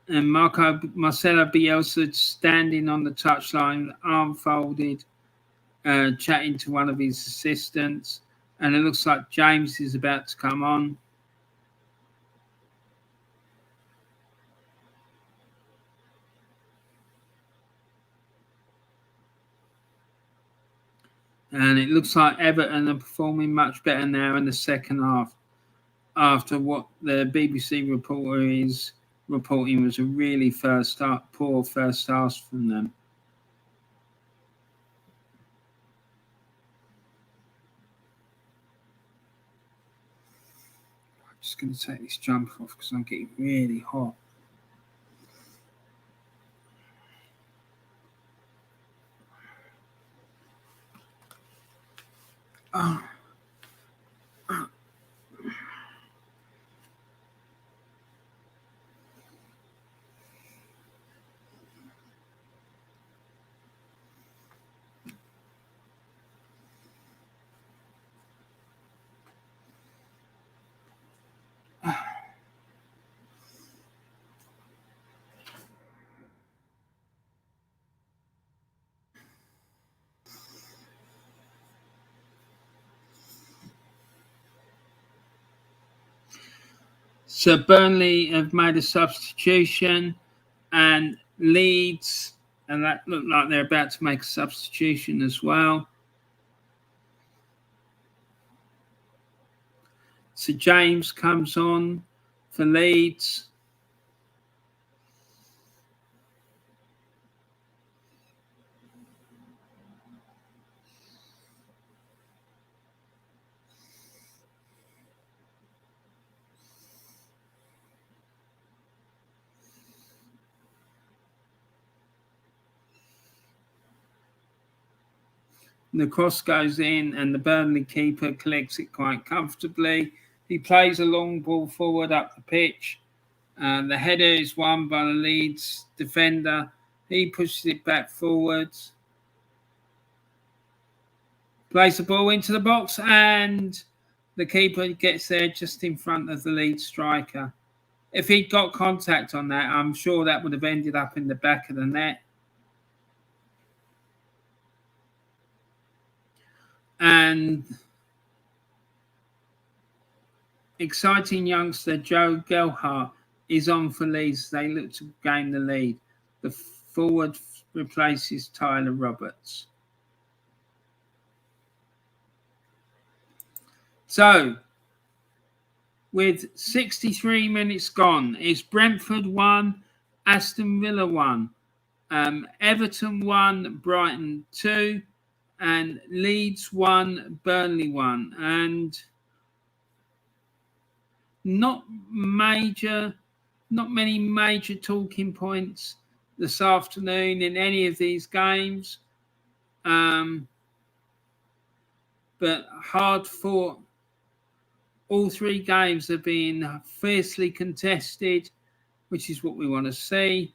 And Marcelo Bielsa standing on the touchline, arm folded, chatting to one of his assistants, and it looks like James is about to come on. And it looks like Everton are performing much better now in the second half, after what the BBC reporter is reporting was a really poor first half from them. I'm just going to take this jumper off because I'm getting really hot. Oh. So Burnley have made a substitution, and Leeds, and that looked like they're about to make a substitution as well. So James comes on for Leeds. The cross goes in and the Burnley keeper collects it quite comfortably. He plays a long ball forward up the pitch. The header is won by the Leeds defender. He pushes it back forwards. Plays the ball into the box and the keeper gets there just in front of the Leeds striker. If he'd got contact on that, I'm sure that would have ended up in the back of the net. And exciting youngster Joe Gelhardt is on for Leeds. They look to gain the lead. The forward replaces Tyler Roberts. So, with 63 minutes gone, it's Brentford 1, Aston Villa 1, Everton 1, Brighton 2, and Leeds 1, Burnley 1. And not many major talking points this afternoon in any of these games. But hard fought. All three games have been fiercely contested, which is what we want to see.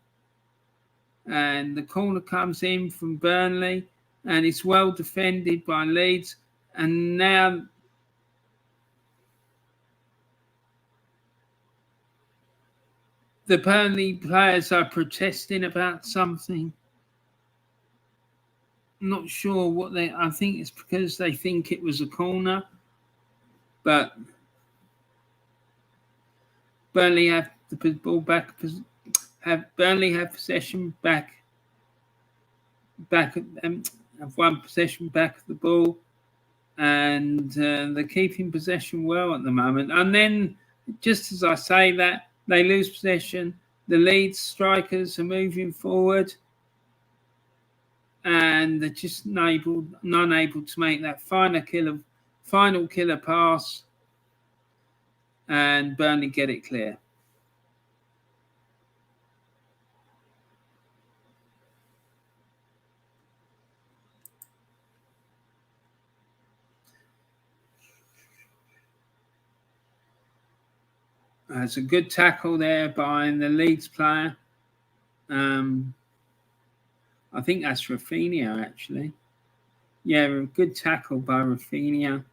And the corner comes in from Burnley, and it's well defended by Leeds. And now the Burnley players are protesting about something. Not sure what I think it's because they think it was a corner, but Burnley have the ball back. Burnley have possession back. Have one possession back of the ball, and they're keeping possession well at the moment. And then, just as I say that, they lose possession. The Leeds strikers are moving forward, and they're just unable to make that final killer pass, and Burnley get it clear. It's a good tackle there by the Leeds player. I think that's Rafinha, actually. Yeah, a good tackle by Rafinha.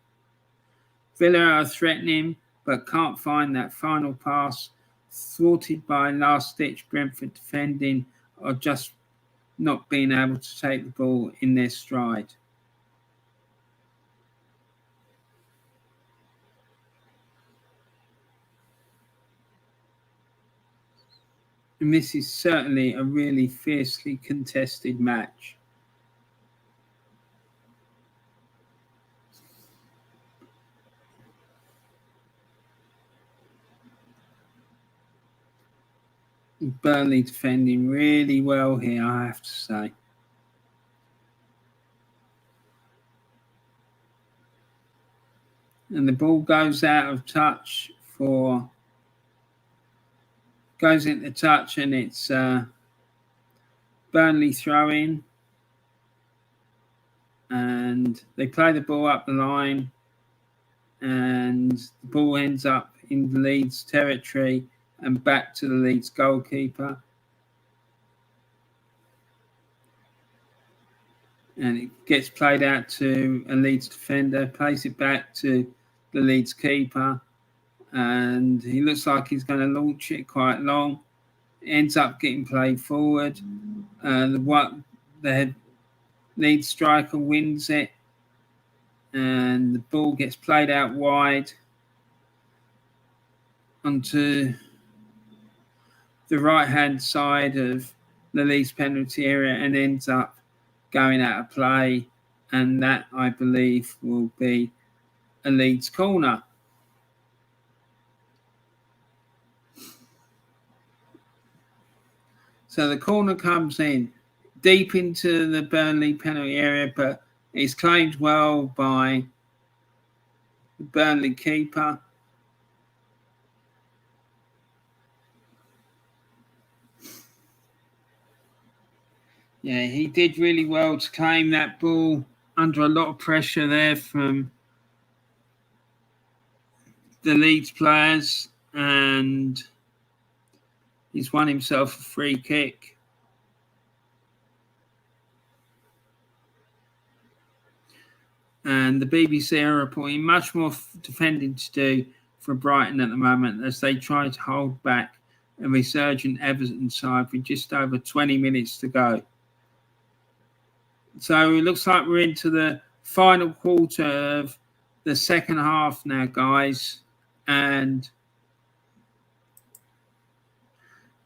Villa are threatening, but can't find that final pass. Thwarted by last-ditch Brentford defending, or just not being able to take the ball in their stride. And this is certainly a really fiercely contested match. Burnley defending really well here, I have to say. And the ball goes out of touch goes into touch, and it's Burnley throw-in. And they play the ball up the line, and the ball ends up in the Leeds territory and back to the Leeds goalkeeper. And it gets played out to a Leeds defender, plays it back to the Leeds keeper, and he looks like he's going to launch it quite long. It ends up getting played forward. The Leeds striker wins it, and the ball gets played out wide onto the right-hand side of the Leeds penalty area and ends up going out of play, and that, I believe, will be a Leeds corner. So the corner comes in deep into the Burnley penalty area, but it's claimed well by the Burnley keeper. Yeah, he did really well to claim that ball under a lot of pressure there from the Leeds players, and he's won himself a free kick. And the BBC are reporting much more defending to do for Brighton at the moment as they try to hold back a resurgent Everton side with just over 20 minutes to go. So it looks like we're into the final quarter of the second half now, guys. And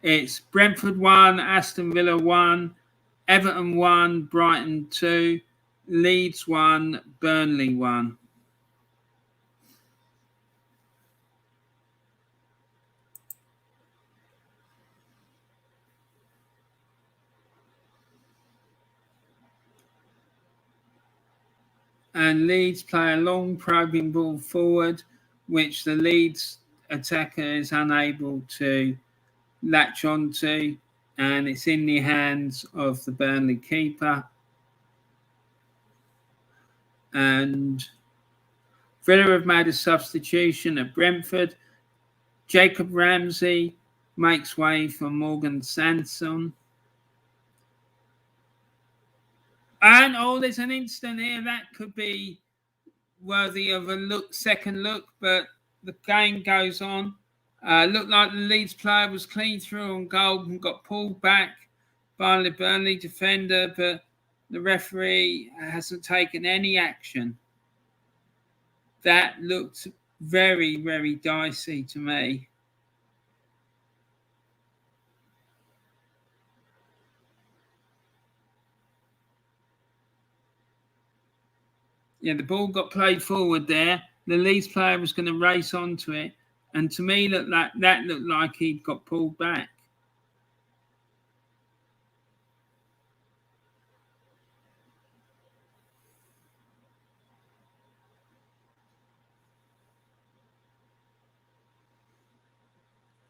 it's Brentford 1, Aston Villa 1, Everton 1, Brighton 2, Leeds 1, Burnley 1. And Leeds play a long probing ball forward, which the Leeds attacker is unable to latch onto, and it's in the hands of the Burnley keeper. And Villa have made a substitution at Brentford. Jacob Ramsey makes way for Morgan Sanson. And there's an instant here that could be worthy of a second look, but the game goes on. Looked like the Leeds player was clean through on goal and got pulled back by the Burnley defender, but the referee hasn't taken any action. That looked very, very dicey to me. Yeah, the ball got played forward there. The Leeds player was going to race onto it. And to me, that looked like he'd got pulled back.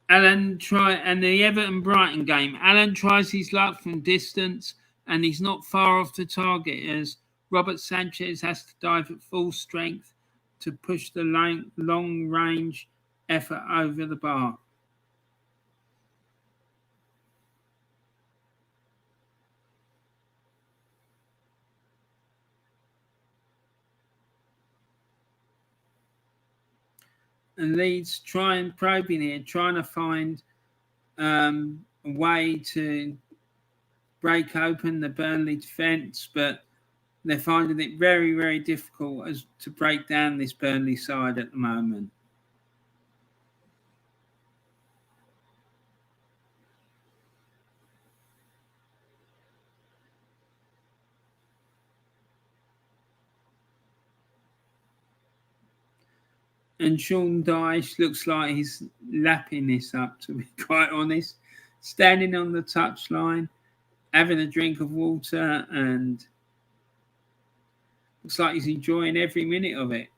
And the Everton Brighton game, Alan tries his luck from distance, and he's not far off the target as Robert Sanchez has to dive at full strength to push the long range effort over the bar. And Leeds probing here, trying to find a way to break open the Burnley defence, but they're finding it very, very difficult to break down this Burnley side at the moment. And Sean Dyche looks like he's lapping this up, to be quite honest. Standing on the touchline, having a drink of water, and looks like he's enjoying every minute of it.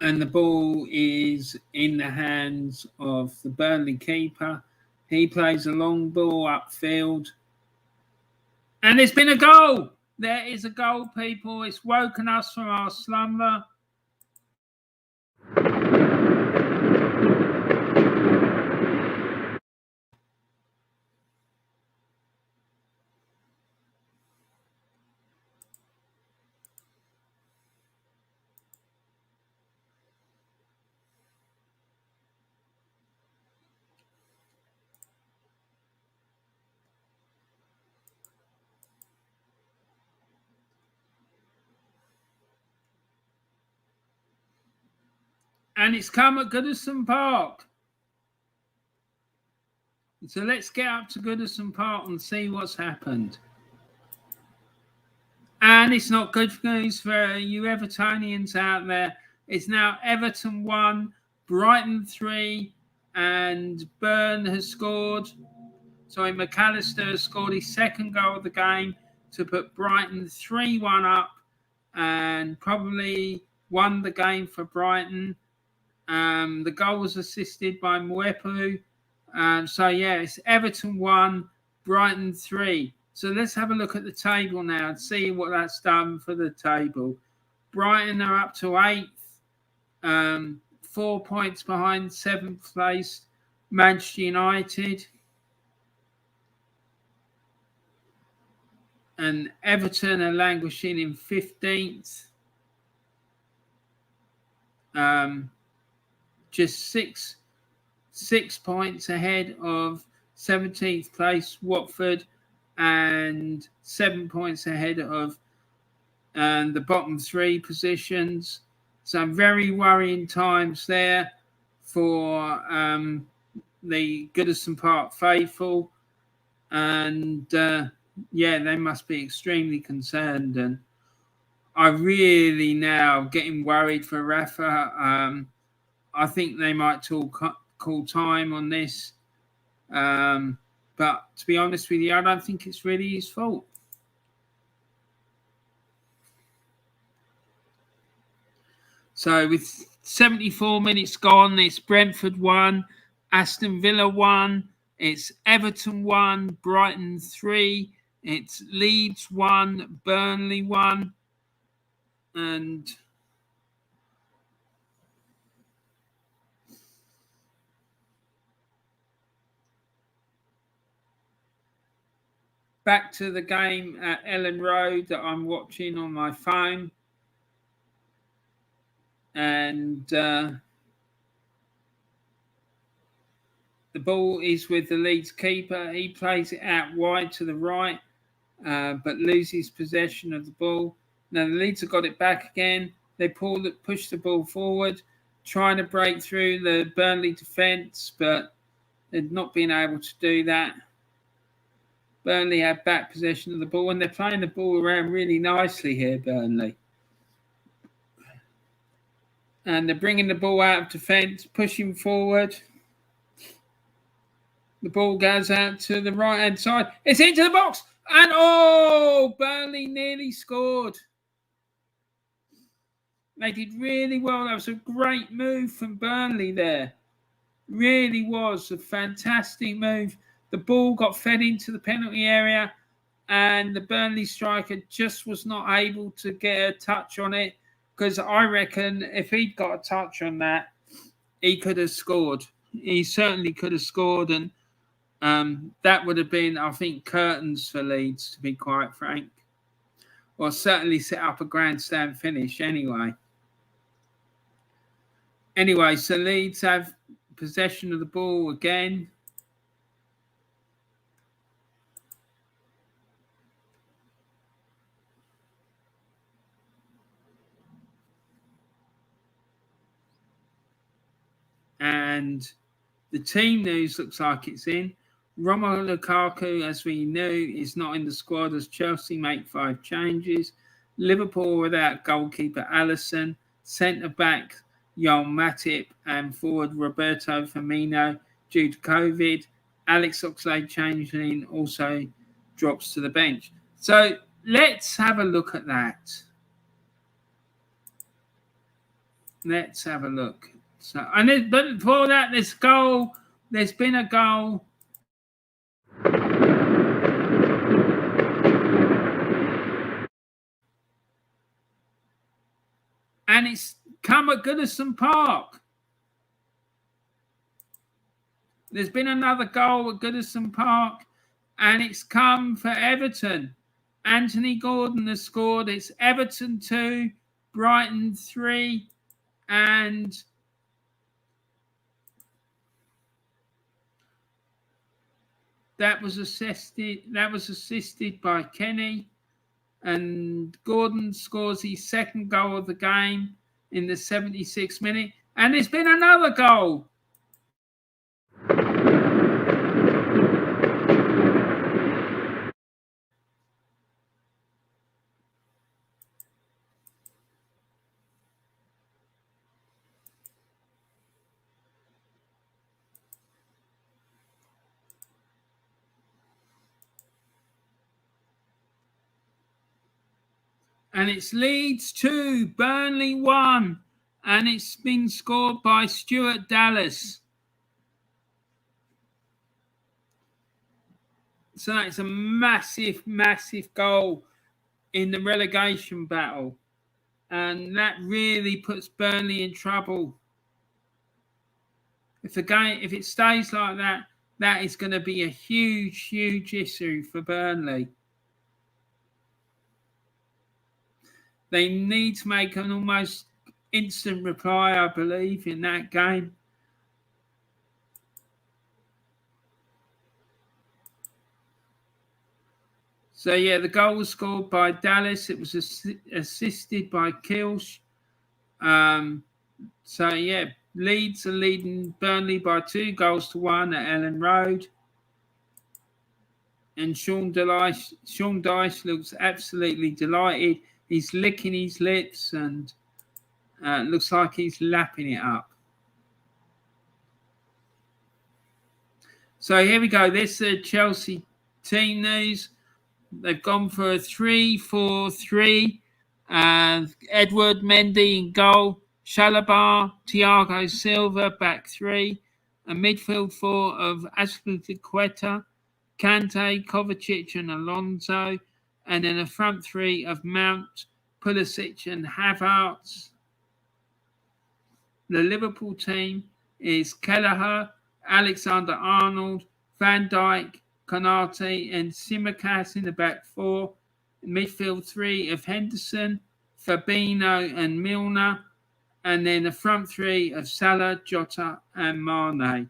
And the ball is in the hands of the Burnley keeper. He plays a long ball upfield. And there's been a goal. There is a goal, people. It's woken us from our slumber. And it's come at Goodison Park. So let's get up to Goodison Park and see what's happened. And it's not good news for you Evertonians out there. It's now Everton 1, Brighton 3, and Burn has scored. Sorry, McAllister has scored his second goal of the game to put Brighton 3-1 up and probably won the game for Brighton. The goal was assisted by Mwepu. So, yeah, it's Everton 1, Brighton 3. So let's have a look at the table now and see what that's done for the table. Brighton are up to 8th, 4 points behind 7th place Manchester United. And Everton are languishing in 15th. Just six points ahead of 17th place Watford and 7 points ahead of the bottom 3 positions. So very worrying times there for the Goodison Park faithful. And yeah, they must be extremely concerned. And I really now getting worried for Rafa. I think they might call time on this. But to be honest with you, I don't think it's really his fault. So with 74 minutes gone, it's Brentford 1, Aston Villa 1, it's Everton 1, Brighton 3, it's Leeds 1, Burnley 1, and back to the game at Ellen Road that I'm watching on my phone. And the ball is with the Leeds keeper. He plays it out wide to the right, but loses possession of the ball. Now the Leeds have got it back again. They push the ball forward, trying to break through the Burnley defence, but they've not been able to do that. Burnley have back possession of the ball, and they're playing the ball around really nicely here, Burnley. And they're bringing the ball out of defence, pushing forward. The ball goes out to the right-hand side. It's into the box. And, Burnley nearly scored. They did really well. That was a great move from Burnley there. Really was a fantastic move. The ball got fed into the penalty area, and the Burnley striker just was not able to get a touch on it, because I reckon if he'd got a touch on that, he could have scored. He certainly could have scored, and that would have been, I think, curtains for Leeds, to be quite frank. Or certainly set up a grandstand finish anyway. Anyway, so Leeds have possession of the ball again. And the team news looks like it's in. Romelu Lukaku, as we knew, is not in the squad as Chelsea make 5 changes. Liverpool without goalkeeper Alisson, centre-back Joel Matip, and forward Roberto Firmino due to COVID. Alex Oxlade-Chamberlain also drops to the bench. So let's have a look at that. Let's have a look. So, but before that, there's goal. There's been a goal. And it's come at Goodison Park. There's been another goal at Goodison Park, and it's come for Everton. Anthony Gordon has scored. It's Everton 2, Brighton 3, and that was assisted by Kenny. And Gordon scores his second goal of the game in the 76th minute. And there's been another goal. And it's Leeds 2, Burnley 1. And it's been scored by Stuart Dallas. So that's a massive, massive goal in the relegation battle. And that really puts Burnley in trouble. If it stays like that, that is going to be a huge, huge issue for Burnley. They need to make an almost instant reply, I believe, in that game. So, yeah, the goal was scored by Dallas. It was assisted by Kilsh. So, yeah, Leeds are leading Burnley by 2-1 at Ellen Road. And Sean Dyche looks absolutely delighted. He's licking his lips and looks like he's lapping it up. So here we go. This is Chelsea team news. They've gone for a 3-4-3. Edward Mendy in goal. Chalobah, Thiago Silva, back three. A midfield four of Azpilicueta, Kante, Kovacic and Alonso. And then a front three of Mount, Pulisic and Havertz. The Liverpool team is Kelleher, Alexander-Arnold, Van Dijk, Konate and Tsimikas in the back four. Midfield three of Henderson, Fabinho and Milner. And then the front three of Salah, Jota and Mane.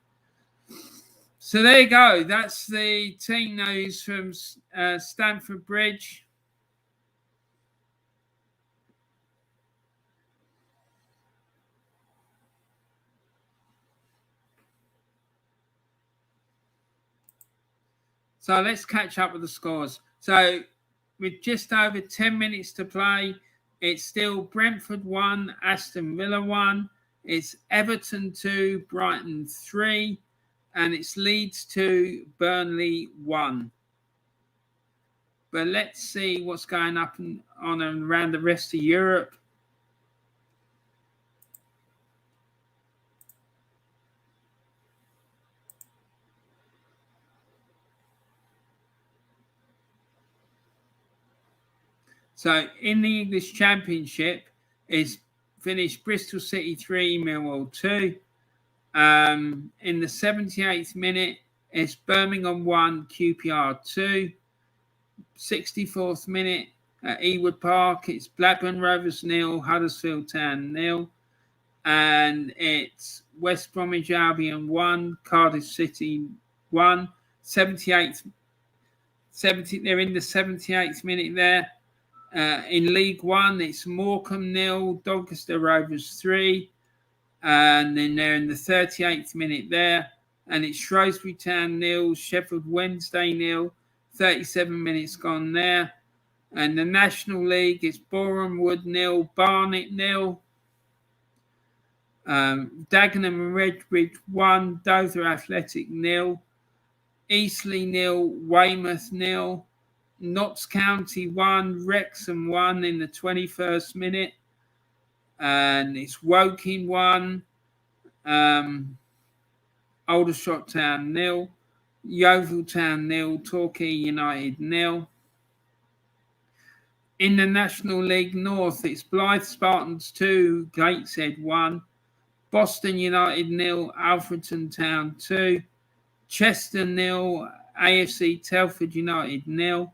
So there you go. That's the team news from Stamford Bridge. So let's catch up with the scores. So with just over 10 minutes to play, it's still Brentford 1, Aston Villa 1. It's Everton 2, Brighton 3. And it's Leeds 2, Burnley 1. But let's see what's going up on and around the rest of Europe. So in the English Championship, it's finished Bristol City 3, Millwall 2. In the 78th minute, it's Birmingham 1, QPR 2. 64th minute at Ewood Park, it's Blackburn Rovers 0, Huddersfield Town 0. And it's West Bromwich Albion 1, Cardiff City 1. They're in the 78th minute there. In League One, it's Morecambe 0, Doncaster Rovers 3. And then they're in the 38th minute there. And it's Shrewsbury Town 0, Sheffield Wednesday 0. 37 minutes gone there. And the National League, it's Boreham Wood 0, Barnet 0. Dagenham and Redbridge 1, Dover Athletic 0. Eastleigh 0, Weymouth 0. Notts County 1, Wrexham 1 in the 21st minute. And it's Woking 1, Aldershot Town 0, Yeovil Town 0, Torquay United 0. In the National League North, it's Blythe Spartans 2, Gateshead 1, Boston United 0, Alfreton Town 2, Chester 0, AFC Telford United 0.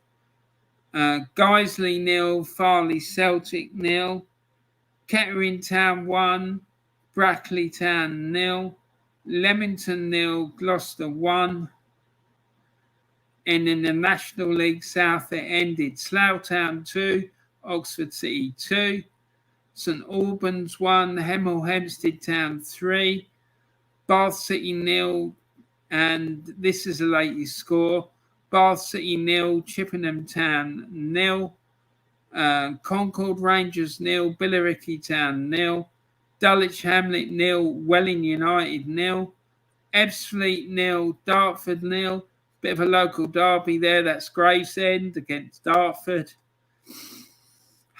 Guiseley 0, Farley Celtic 0, Kettering Town 1, Brackley Town 0, Leamington 0, Gloucester 1. And in the National League South, it ended Slough Town 2, Oxford City 2, St Albans 1, Hemel Hempstead Town 3, Bath City 0, and this is the latest score. Bath City 0, Chippenham Town 0, Concord Rangers 0, Billericay Town 0, Dulwich Hamlet 0, Welling United 0, Ebbsfleet 0, Dartford 0. Bit of a local derby there. That's Gravesend against Dartford.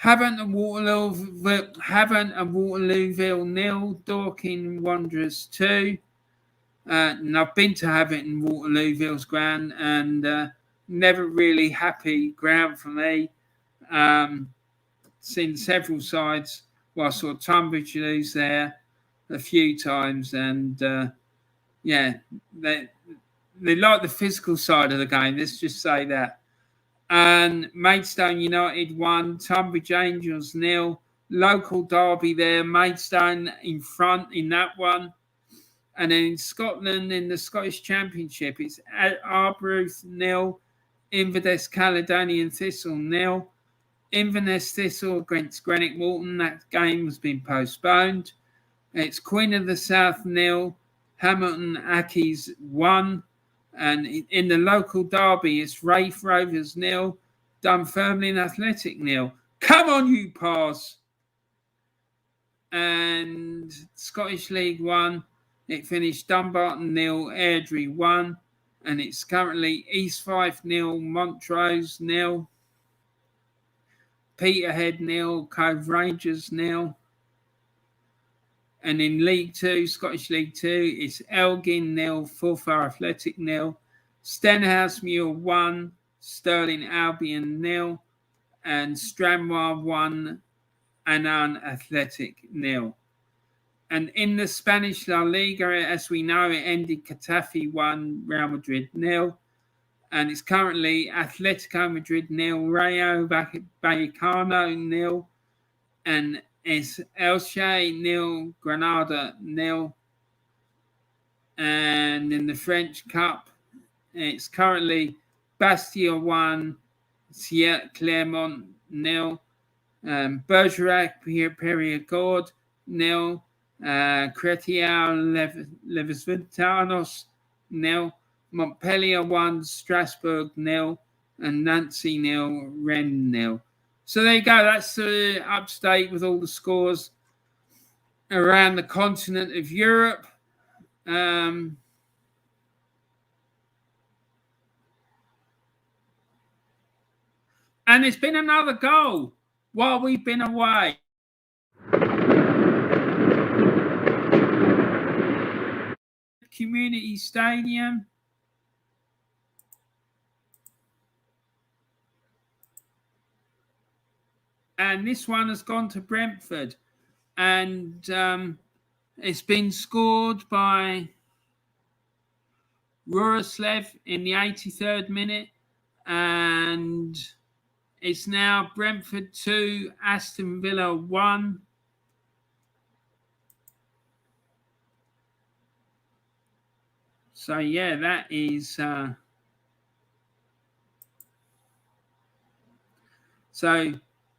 Havant and Waterlooville 0, Dorking Wanderers 2. And I've been to Havant and Waterlooville's ground, and never really happy ground for me. Seen several sides. Well, I saw Tunbridge lose there a few times, and yeah, they like the physical side of the game. Let's just say that. And Maidstone United 1, Tunbridge Angels 0. Local derby there, Maidstone in front in that one. And then in Scotland, in the Scottish Championship, it's Arbroath 0, Inverness Caledonian Thistle 0. Inverness Thistle against Greenock Morton. That game has been postponed. It's Queen of the South 0, Hamilton Accies 1. And in the local derby, it's Raith Rovers 0, Dunfermline Athletic 0. Come on, you Pars! And Scottish League 1, it finished Dumbarton 0, Airdrie 1. And it's currently East Fife 0, Montrose 0. Peterhead 0, Cove Rangers 0. And in League 2, Scottish League 2, it's Elgin 0, Forfar Athletic 0, Stenhousemuir 1, Stirling Albion 0, and Stranraer 1, Annan Athletic 0. And in the Spanish La Liga, as we know, it ended Getafe 1, Real Madrid 0. And it's currently Atletico Madrid 0, Rayo Vallecano 0, and it's Elche 0, Granada 0. And in the French Cup, it's currently Bastia 1, Clermont 0, Bergerac Perigord 0, Créteil Levisvitanos 0, Montpellier 1, Strasbourg 0, and Nancy 0, Rennes 0. So there you go. That's up to date with all the scores around the continent of Europe. And it's been another goal while we've been away. Community Stadium. And this one has gone to Brentford. And it's been scored by Ruroslev in the 83rd minute. And it's now Brentford 2, Aston Villa 1. So, yeah, that is... So,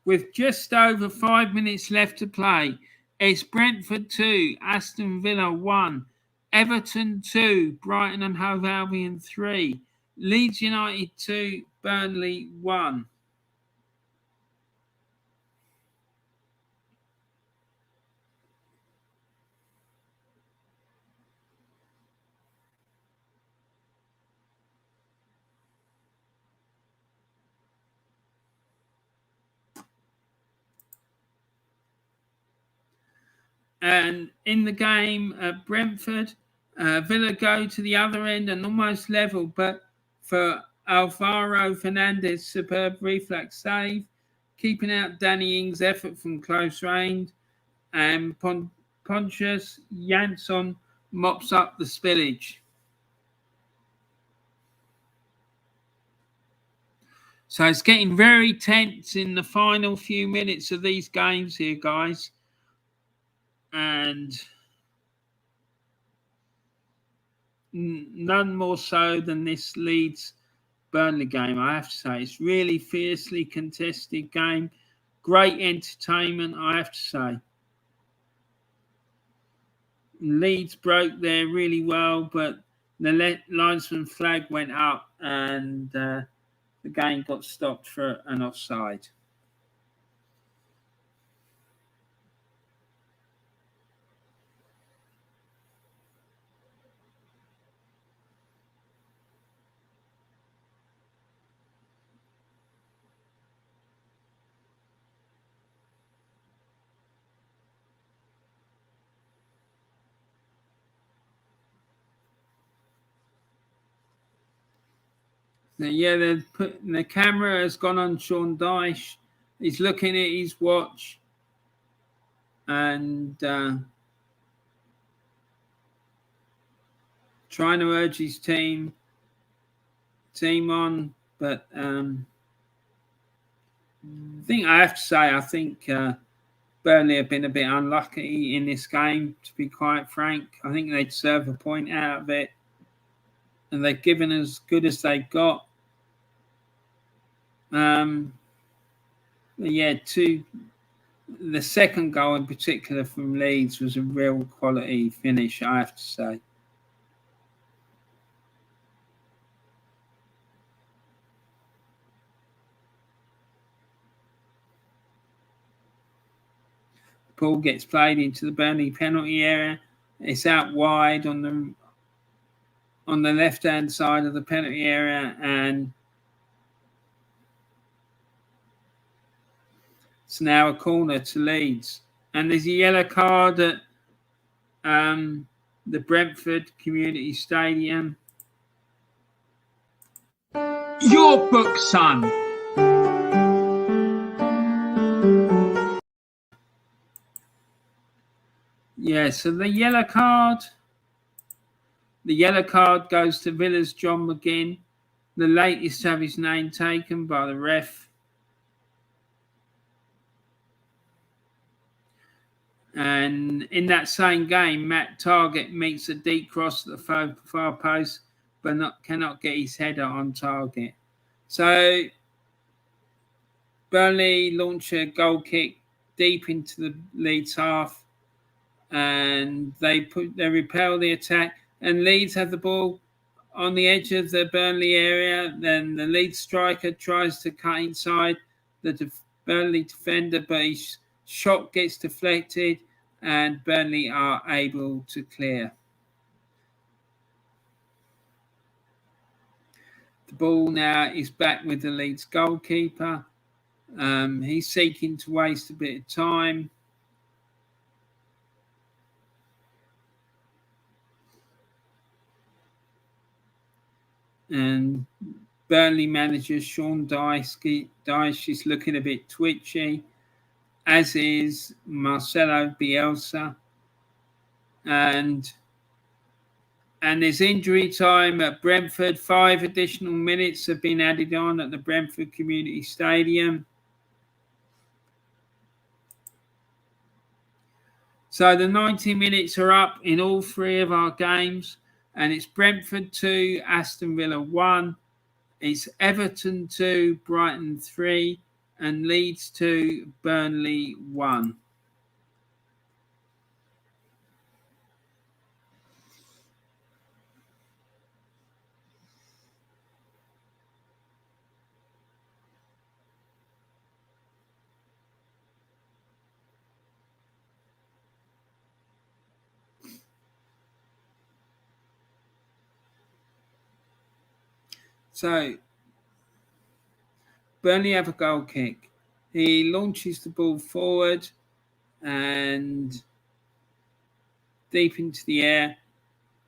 with just over 5 minutes left to play, it's Brentford 2, Aston Villa 1, Everton 2, Brighton and Hove Albion 3, Leeds United 2, Burnley 1. And in the game at Brentford, Villa go to the other end and almost level, but for Alvaro Fernandez's superb reflex save, keeping out Danny Ings' effort from close range, and Pontius Jansson mops up the spillage. So it's getting very tense in the final few minutes of these games here, guys. And none more so than this Leeds Burnley game, I have to say. It's really fiercely contested game. Great entertainment, I have to say. Leeds broke there really well, but the linesman flag went up and the game got stopped for an offside. Yeah, the camera has gone on Sean Dyche. He's looking at his watch and trying to urge his team on, but I have to say, I think Burnley have been a bit unlucky in this game, to be quite frank. I think they deserve a point out of it, and they've given as good as they've got. The second goal in particular from Leeds was a real quality finish, I have to say. Ball gets played into the Burnley penalty area. It's out wide on the left-hand side of the penalty area, and it's now a corner to Leeds. And there's a yellow card at the Brentford Community Stadium. Your book, son. Yeah, so the yellow card goes to Villa's John McGinn, the latest to have his name taken by the ref. And in that same game, Matt Targett meets a deep cross at the far post, but cannot get his header on target. So Burnley launch a goal kick deep into the Leeds half, and they repel the attack, and Leeds have the ball on the edge of the Burnley area. Then the Leeds striker tries to cut inside the Burnley defender, but his shot gets deflected, and Burnley are able to clear. The ball now is back with the Leeds goalkeeper. He's seeking to waste a bit of time. And Burnley manager Sean Dyche is looking a bit twitchy, as is Marcelo Bielsa. And there's injury time at Brentford. 5 additional minutes have been added on at the Brentford Community Stadium. So the 90 minutes are up in all 3 of our games. And it's Brentford 2, Aston Villa 1. It's Everton 2, Brighton 3, and Leeds 2, Burnley 1. So Burnley have a goal kick. He launches the ball forward and deep into the air,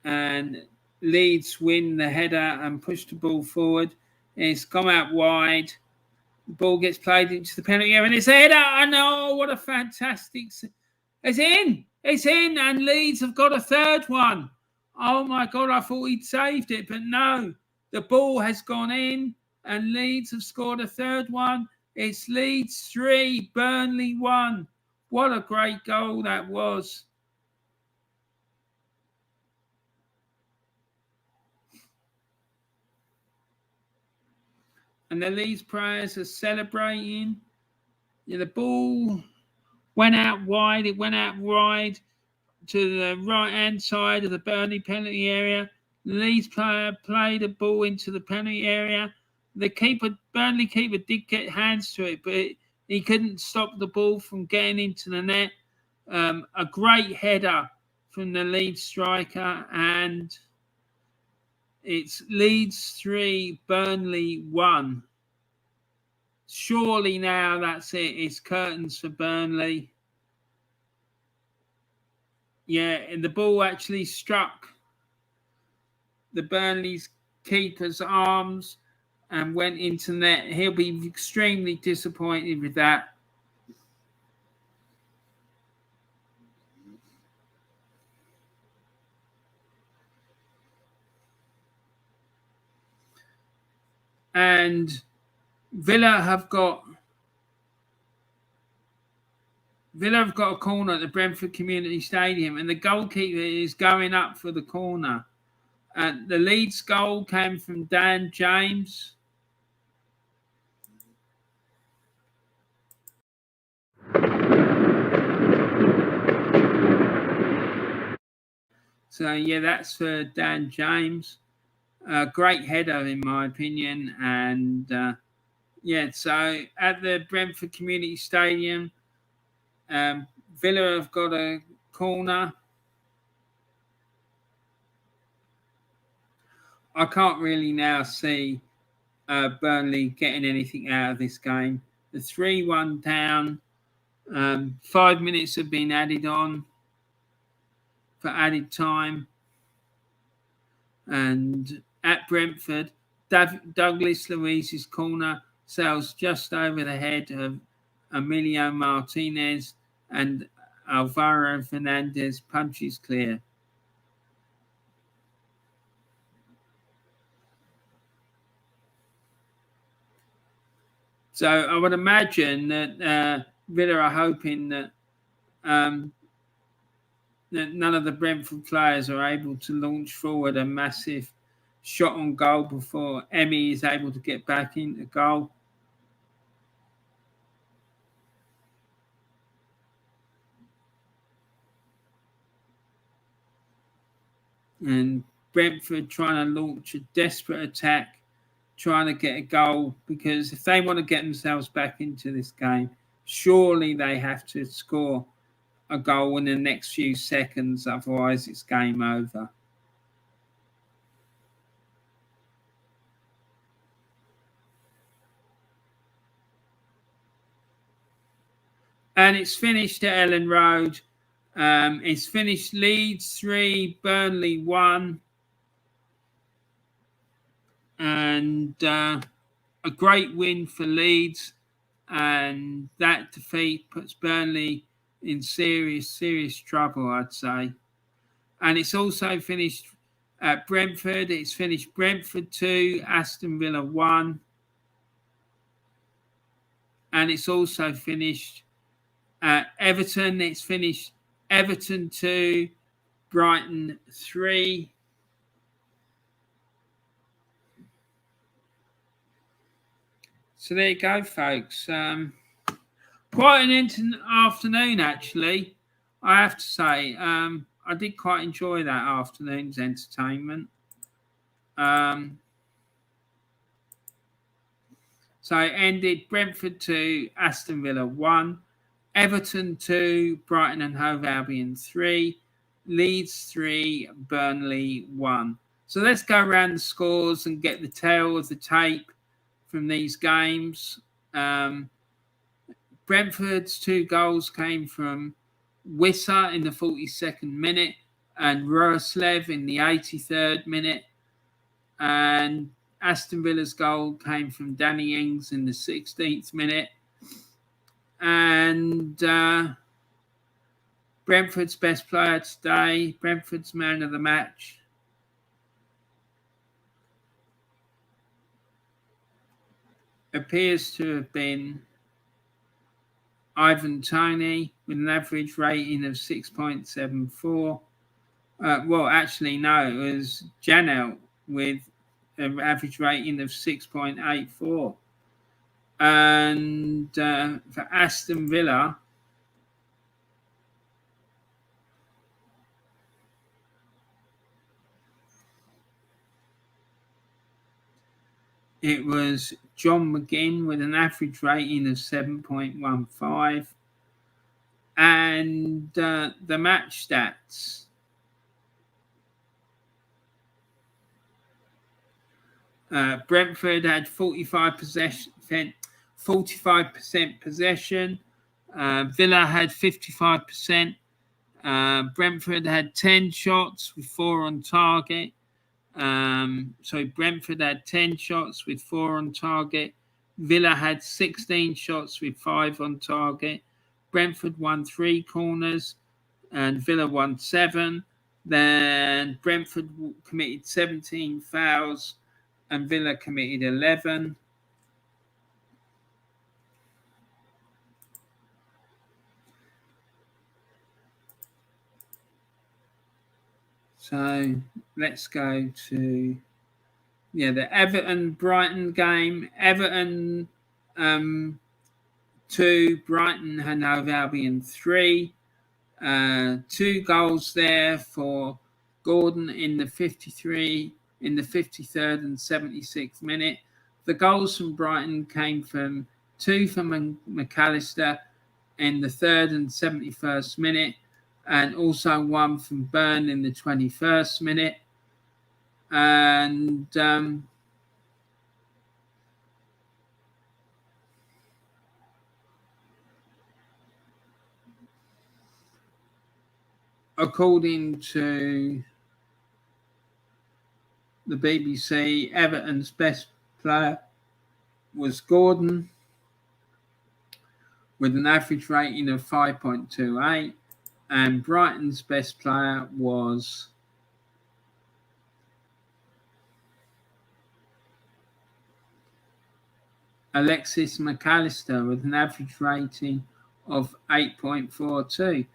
and Leeds win the header and push the ball forward. It's come out wide. The ball gets played into the penalty area, and it's a header. I know, what a fantastic... It's in! It's in, and Leeds have got a third one. Oh, my God, I thought he'd saved it, but no. The ball has gone in, and Leeds have scored a third one. It's Leeds 3, Burnley 1. What a great goal that was. And the Leeds players are celebrating. Yeah, the ball went out wide. It went out wide to the right-hand side of the Burnley penalty area. The Leeds player played the ball into the penalty area. The Burnley keeper did get hands to it, but he couldn't stop the ball from getting into the net. A great header from the Leeds striker, and it's Leeds 3, Burnley 1. Surely now that's it. It's curtains for Burnley. Yeah, and the ball actually struck the Burnley's keeper's arms. and went into net. He'll be extremely disappointed with that. And Villa have got a corner at the Brentford Community Stadium, and the goalkeeper is going up for the corner. The Leeds goal came from Dan James. So, yeah, that's for Dan James. Great header, in my opinion. And, so at the Brentford Community Stadium, Villa have got a corner. I can't really now see Burnley getting anything out of this game. The 3-1 down. 5 minutes have been added on for added time. And at Brentford, Douglas Luiz's corner sails just over the head of Emilio Martinez, and Alvaro Fernandez punches clear. So I would imagine that Villa are hoping that that none of the Brentford players are able to launch forward a massive shot on goal before Emmy is able to get back into goal. And Brentford trying to launch a desperate attack, trying to get a goal, because if they want to get themselves back into this game, surely they have to score a goal in the next few seconds, otherwise it's game over. And it's finished at Ellen Road. It's finished Leeds 3, Burnley 1. And a great win for Leeds. And that defeat puts Burnley in serious trouble, I'd say. And it's also finished at Brentford. It's finished Brentford 2, Aston Villa 1. And it's also finished at Everton. It's finished Everton 2, Brighton 3. So there you go, folks. Quite an afternoon, actually, I have to say. I did quite enjoy that afternoon's entertainment. So it ended Brentford 2, Aston Villa 1, Everton 2, Brighton and Hove Albion 3, Leeds 3, Burnley 1. So let's go around the scores and get the tail of the tape from these games. Brentford's 2 goals came from Wissa in the 42nd minute and Roslev in the 83rd minute. And Aston Villa's goal came from Danny Ings in the 16th minute. And Brentford's best player today, Brentford's man of the match, appears to have been Ivan Toney with an average rating of 6.74. Well, actually, no, it was Janelt with an average rating of 6.84. And for Aston Villa, it was John McGinn with an average rating of 7.15. And the match stats. Brentford had 45% possession. Villa had 55%. Brentford had 10 shots with 4 on target. So Brentford had 10 shots with 4 on target. Villa had 16 shots with 5 on target. Brentford won 3 corners and Villa won 7. Then Brentford committed 17 fouls and Villa committed 11. So let's go to the Everton Brighton game. Everton 2, Brighton and Hove Albion 3. 2 goals there for Gordon in the 53, in the 53rd and 76th minute. The goals from Brighton came from 2 from McAllister in the 3rd and 71st minute, and also 1 from Burn in the 21st minute. And according to the BBC, Everton's best player was Gordon with an average rating of 5.28, and Brighton's best player was Alexis McAllister with an average rating of 8.42.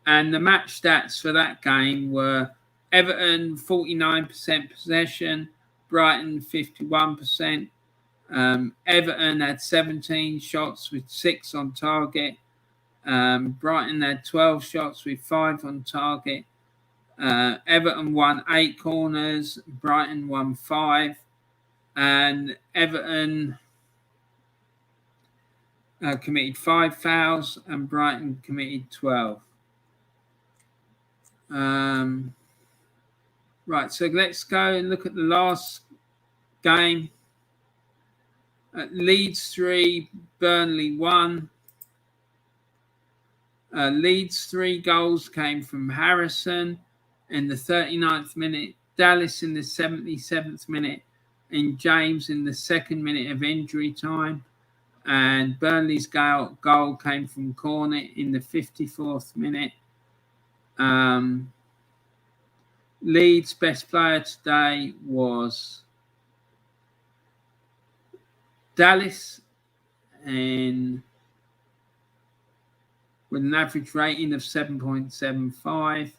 And the match stats for that game were Everton 49% possession, Brighton 51%. Everton had 17 shots with 6 on target. Brighton had 12 shots with 5 on target. Everton won 8 corners, Brighton won 5. And Everton committed 5 fouls and Brighton committed 12. Right, so let's go and look at the last game. Leeds 3, Burnley 1. Leeds 3 goals came from Harrison in the 39th minute, Dallas in the 77th minute, and James in the 2nd minute of injury time. And Burnley's goal came from corner in the 54th minute. Leeds' best player today was Dallas, and with an average rating of 7.75.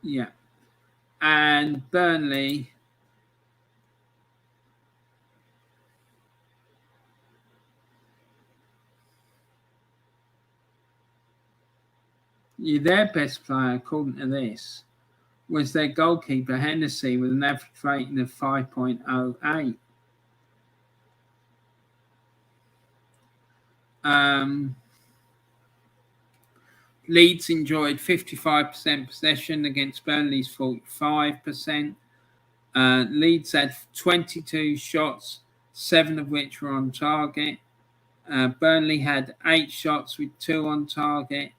Yeah. And Burnley their best player, according to this, was their goalkeeper, Hennessy, with an average rating of 5.08. Leeds enjoyed 55% possession against Burnley's 45%. Leeds had 22 shots, 7 of which were on target. Burnley had 8 shots with 2 on target.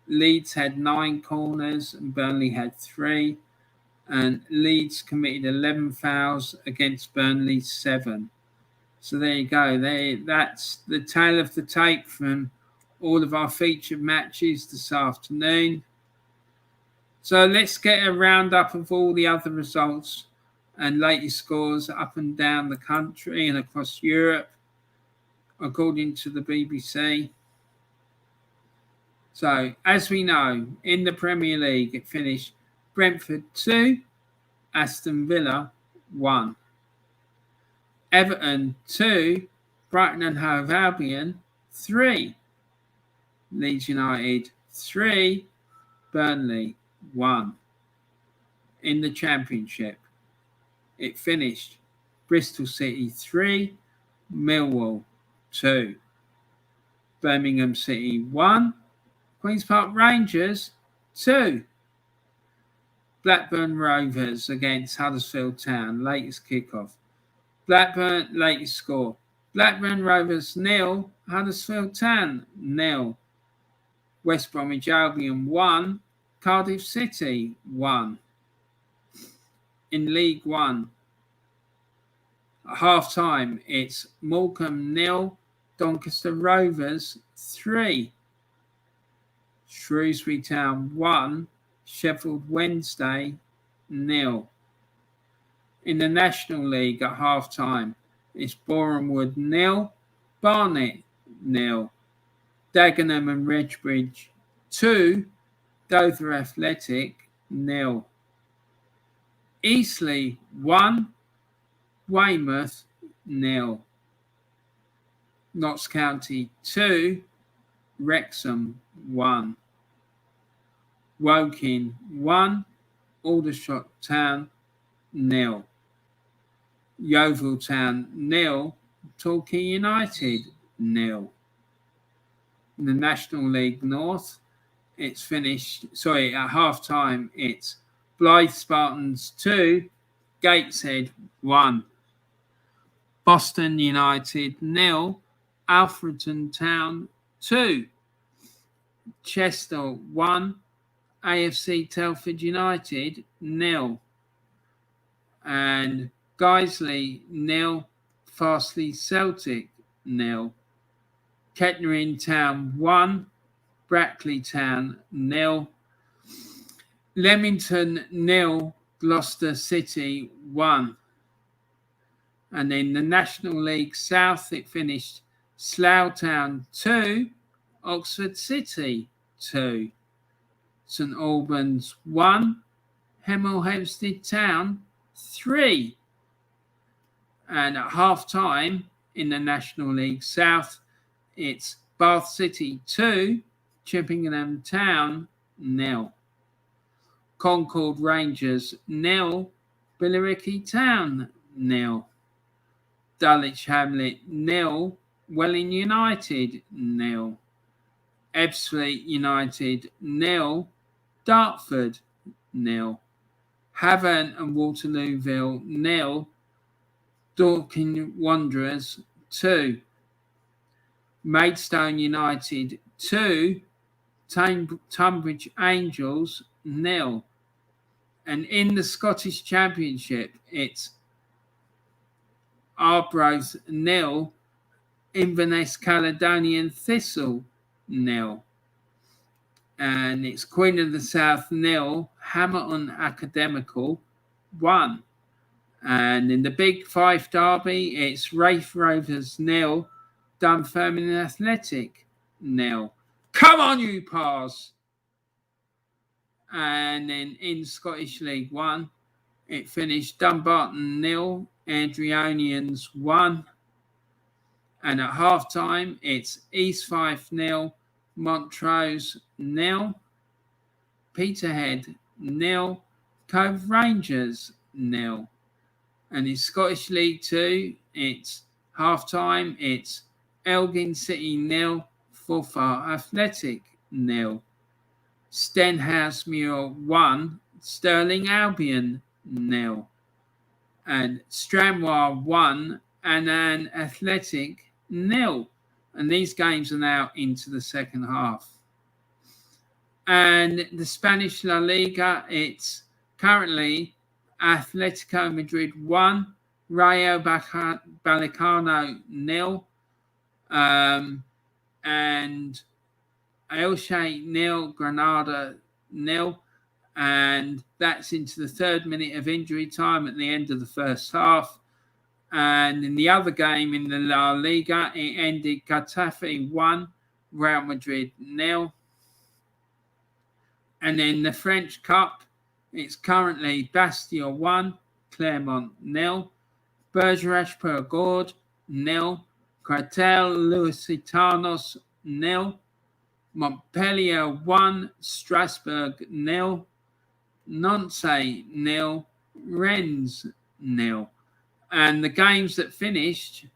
Leeds had 9 corners and Burnley had 3. And Leeds committed 11 fouls against Burnley's 7. So there you go. That's the tale of the tape from all of our featured matches this afternoon. So let's get a roundup of all the other results and latest scores up and down the country and across Europe, according to the BBC. So, as we know, in the Premier League, it finished Brentford 2, Aston Villa 1. Everton 2, Brighton and Hove Albion 3. Leeds United 3, Burnley 1. In the Championship, it finished Bristol City 3, Millwall 2. Birmingham City 1, Queen's Park Rangers 2. Blackburn Rovers against Huddersfield Town, latest kickoff. Blackburn, latest score. Blackburn Rovers 0, Huddersfield Town 0. West Bromwich Albion 1, Cardiff City 1. In League One, at half-time, it's Morecambe 0, Doncaster Rovers 3. Shrewsbury Town 1, Sheffield Wednesday 0. In the National League at half-time, it's Boreham Wood 0, Barnet 0. Dagenham and Redbridge 2, Dover Athletic 0. Eastleigh 1, Weymouth 0. Notts County 2, Wrexham 1. Woking 1, Aldershot Town 0. Yeovil Town 0, Torquay United 0. In the National League North, it's finished, at half-time, it's Blythe Spartans 2, Gateshead 1. Boston United 0, Alfreton Town 2. Chester 1, AFC Telford United 0. And Guiseley 0, Farsley Celtic 0. Kettering Town 1, Brackley Town 0. Leamington 0, Gloucester City 1. And in the National League South, it finished Slough Town 2, Oxford City 2. St Albans 1, Hemel Hempstead Town 3. And at half-time in the National League South, it's Bath City 2, Chippenham Town 0. Concord Rangers 0, Billericay Town 0. Dulwich Hamlet 0, Welling United 0. Ebbsfleet United 0, Dartford 0. Havant and Waterlooville 0, Dorking Wanderers 2. Maidstone United 2, Tunbridge Angels 0. And in the Scottish Championship, it's Arbroath 0, Inverness Caledonian Thistle 0. And it's Queen of the South 0, Hamilton Academical 1. And in the Big Five Derby, it's Raith Rovers 0, Dunfermline Athletic 0. Come on, you Pars! And then in Scottish League 1, it finished Dumbarton 0, Adrianians 1. And at half-time, it's East Fife 0, Montrose 0, Peterhead 0, Cove Rangers 0. And in Scottish League 2, it's half-time, it's Elgin City 0, Forfar Athletic 0. Stenhousemuir 1, Stirling Albion 0. And Stranraer 1, Annan Athletic 0. And these games are now into the second half. And the Spanish La Liga, it's currently Atletico Madrid 1, Rayo Vallecano 0, and Elche 0, Granada 0, and that's into the 3rd minute of injury time at the end of the first half. And in the other game in the La Liga, it ended Getafe 1, Real Madrid 0. And in the French Cup, it's currently Bastia 1, Clermont 0, Bergerac Perigord 0, Cartel Lusitanos 0, Montpellier 1, Strasbourg 0, Nantes 0, Rennes 0. And the games that finished,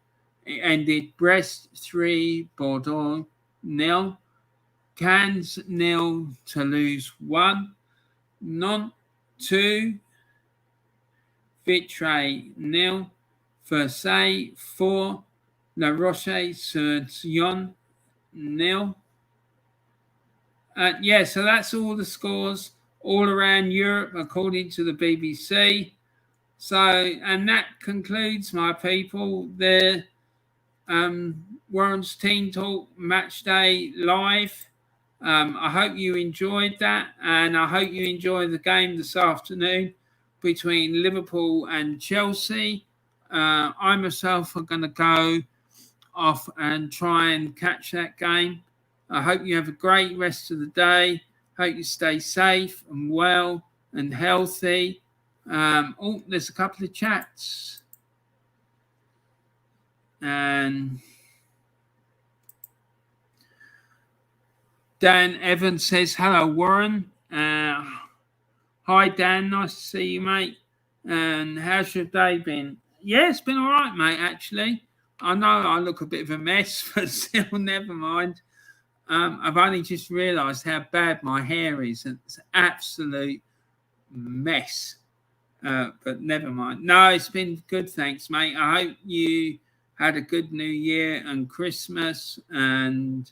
it ended Brest 3, Bordeaux 0, Cannes 0, Toulouse 1, Nantes 2, Vitré 0, Versailles 4, La Roche-sur-Yon 0, So that's all the scores all around Europe according to the BBC. So, and that concludes, my people, the Warren's Team Talk Match Day Live. I hope you enjoyed that, and I hope you enjoy the game this afternoon between Liverpool and Chelsea. I myself are going to go off and try and catch that game. I hope you have a great rest of the day. Hope you stay safe and well and healthy. There's a couple of chats. And Dan Evans says, hello, Warren. Hi, Dan. Nice to see you, mate. And how's your day been? Yeah, it's been all right, mate, actually. I know I look a bit of a mess, but still, never mind. I've only just realised how bad my hair is. It's an absolute mess. But never mind. No, it's been good, thanks, mate. I hope you had a good New Year and Christmas and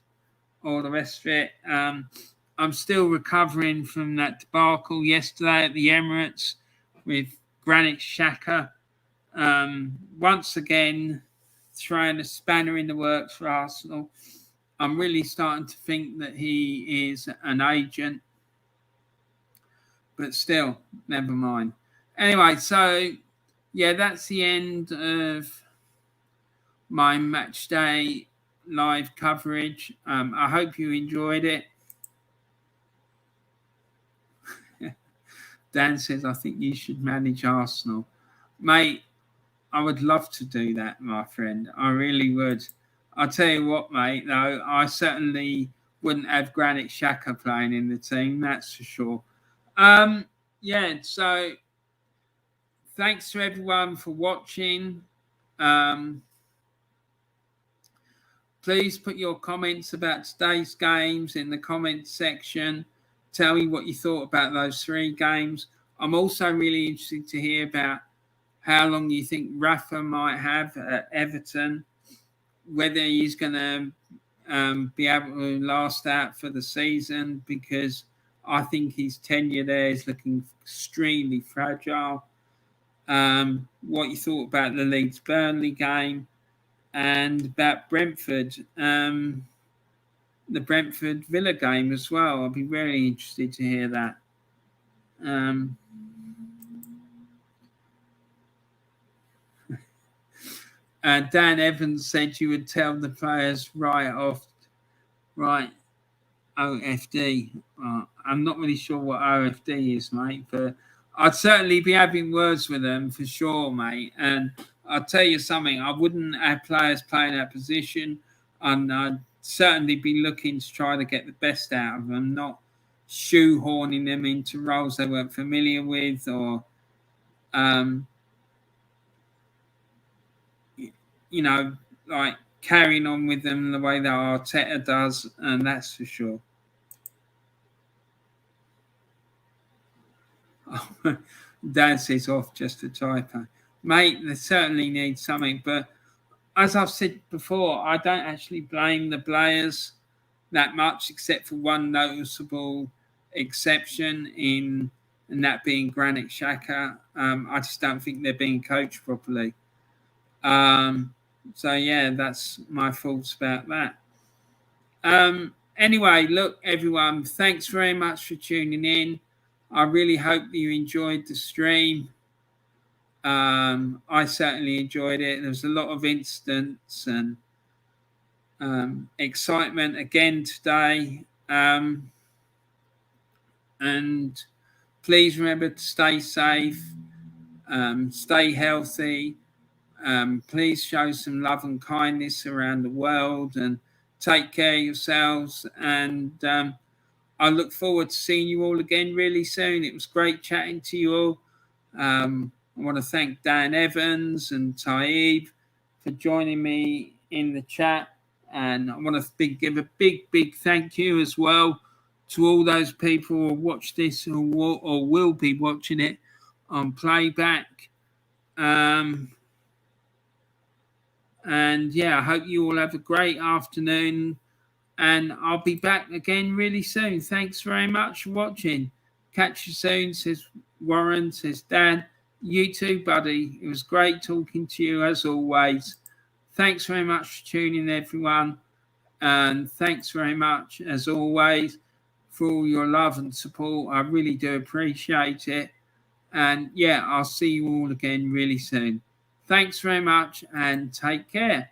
all the rest of it. I'm still recovering from that debacle yesterday at the Emirates with Granit Xhaka. Once again, throwing a spanner in the works for Arsenal. I'm really starting to think that he is an agent. But still, never mind. Anyway, so, yeah, that's the end of my match day live coverage. I hope you enjoyed it. Dan says, I think you should manage Arsenal. Mate, I would love to do that, my friend. I really would. I'll tell you what, mate, though, I certainly wouldn't have Granit Xhaka playing in the team, that's for sure. So thanks to everyone for watching. Please put your comments about today's games in the comments section. Tell me what you thought about those 3 games. I'm also really interested to hear about how long you think Rafa might have at Everton, whether he's going to be able to last out for the season, because I think his tenure there is looking extremely fragile. What you thought about the Leeds Burnley game and about Brentford, the Brentford Villa game as well. I'll be very interested to hear that. Dan Evans said you would tell the players right OFD. I'm not really sure what OFD is, mate, but I'd certainly be having words with them for sure, mate. And I'll tell you something, I wouldn't have players playing that position, and I'd certainly be looking to try to get the best out of them, not shoehorning them into roles they weren't familiar with, or like carrying on with them the way that Arteta does, and that's for sure. Dan says off just a typo. Mate, they certainly need something, but as I've said before, I don't actually blame the players that much, except for one noticeable exception in that being Granit Xhaka. I just don't think they're being coached properly. So, yeah, that's my thoughts about that. Anyway, look, everyone, thanks very much for tuning in. I really hope you enjoyed the stream. I certainly enjoyed it. There was a lot of incidents and excitement again today. And please remember to stay safe, stay healthy. Please show some love and kindness around the world and take care of yourselves. And I look forward to seeing you all again really soon. It was great chatting to you all. I want to thank Dan Evans and Taib for joining me in the chat. And I want to give a big thank you as well to all those people who watch this or will be watching it on playback. And yeah, I hope you all have a great afternoon And I'll be back again really soon. Thanks very much for watching. Catch you soon, says Warren, says Dan. You too, buddy. It was great talking to you as always. Thanks very much for tuning in, everyone. And thanks very much, as always, for all your love and support. I really do appreciate it. And yeah, I'll see you all again really soon. Thanks very much and take care.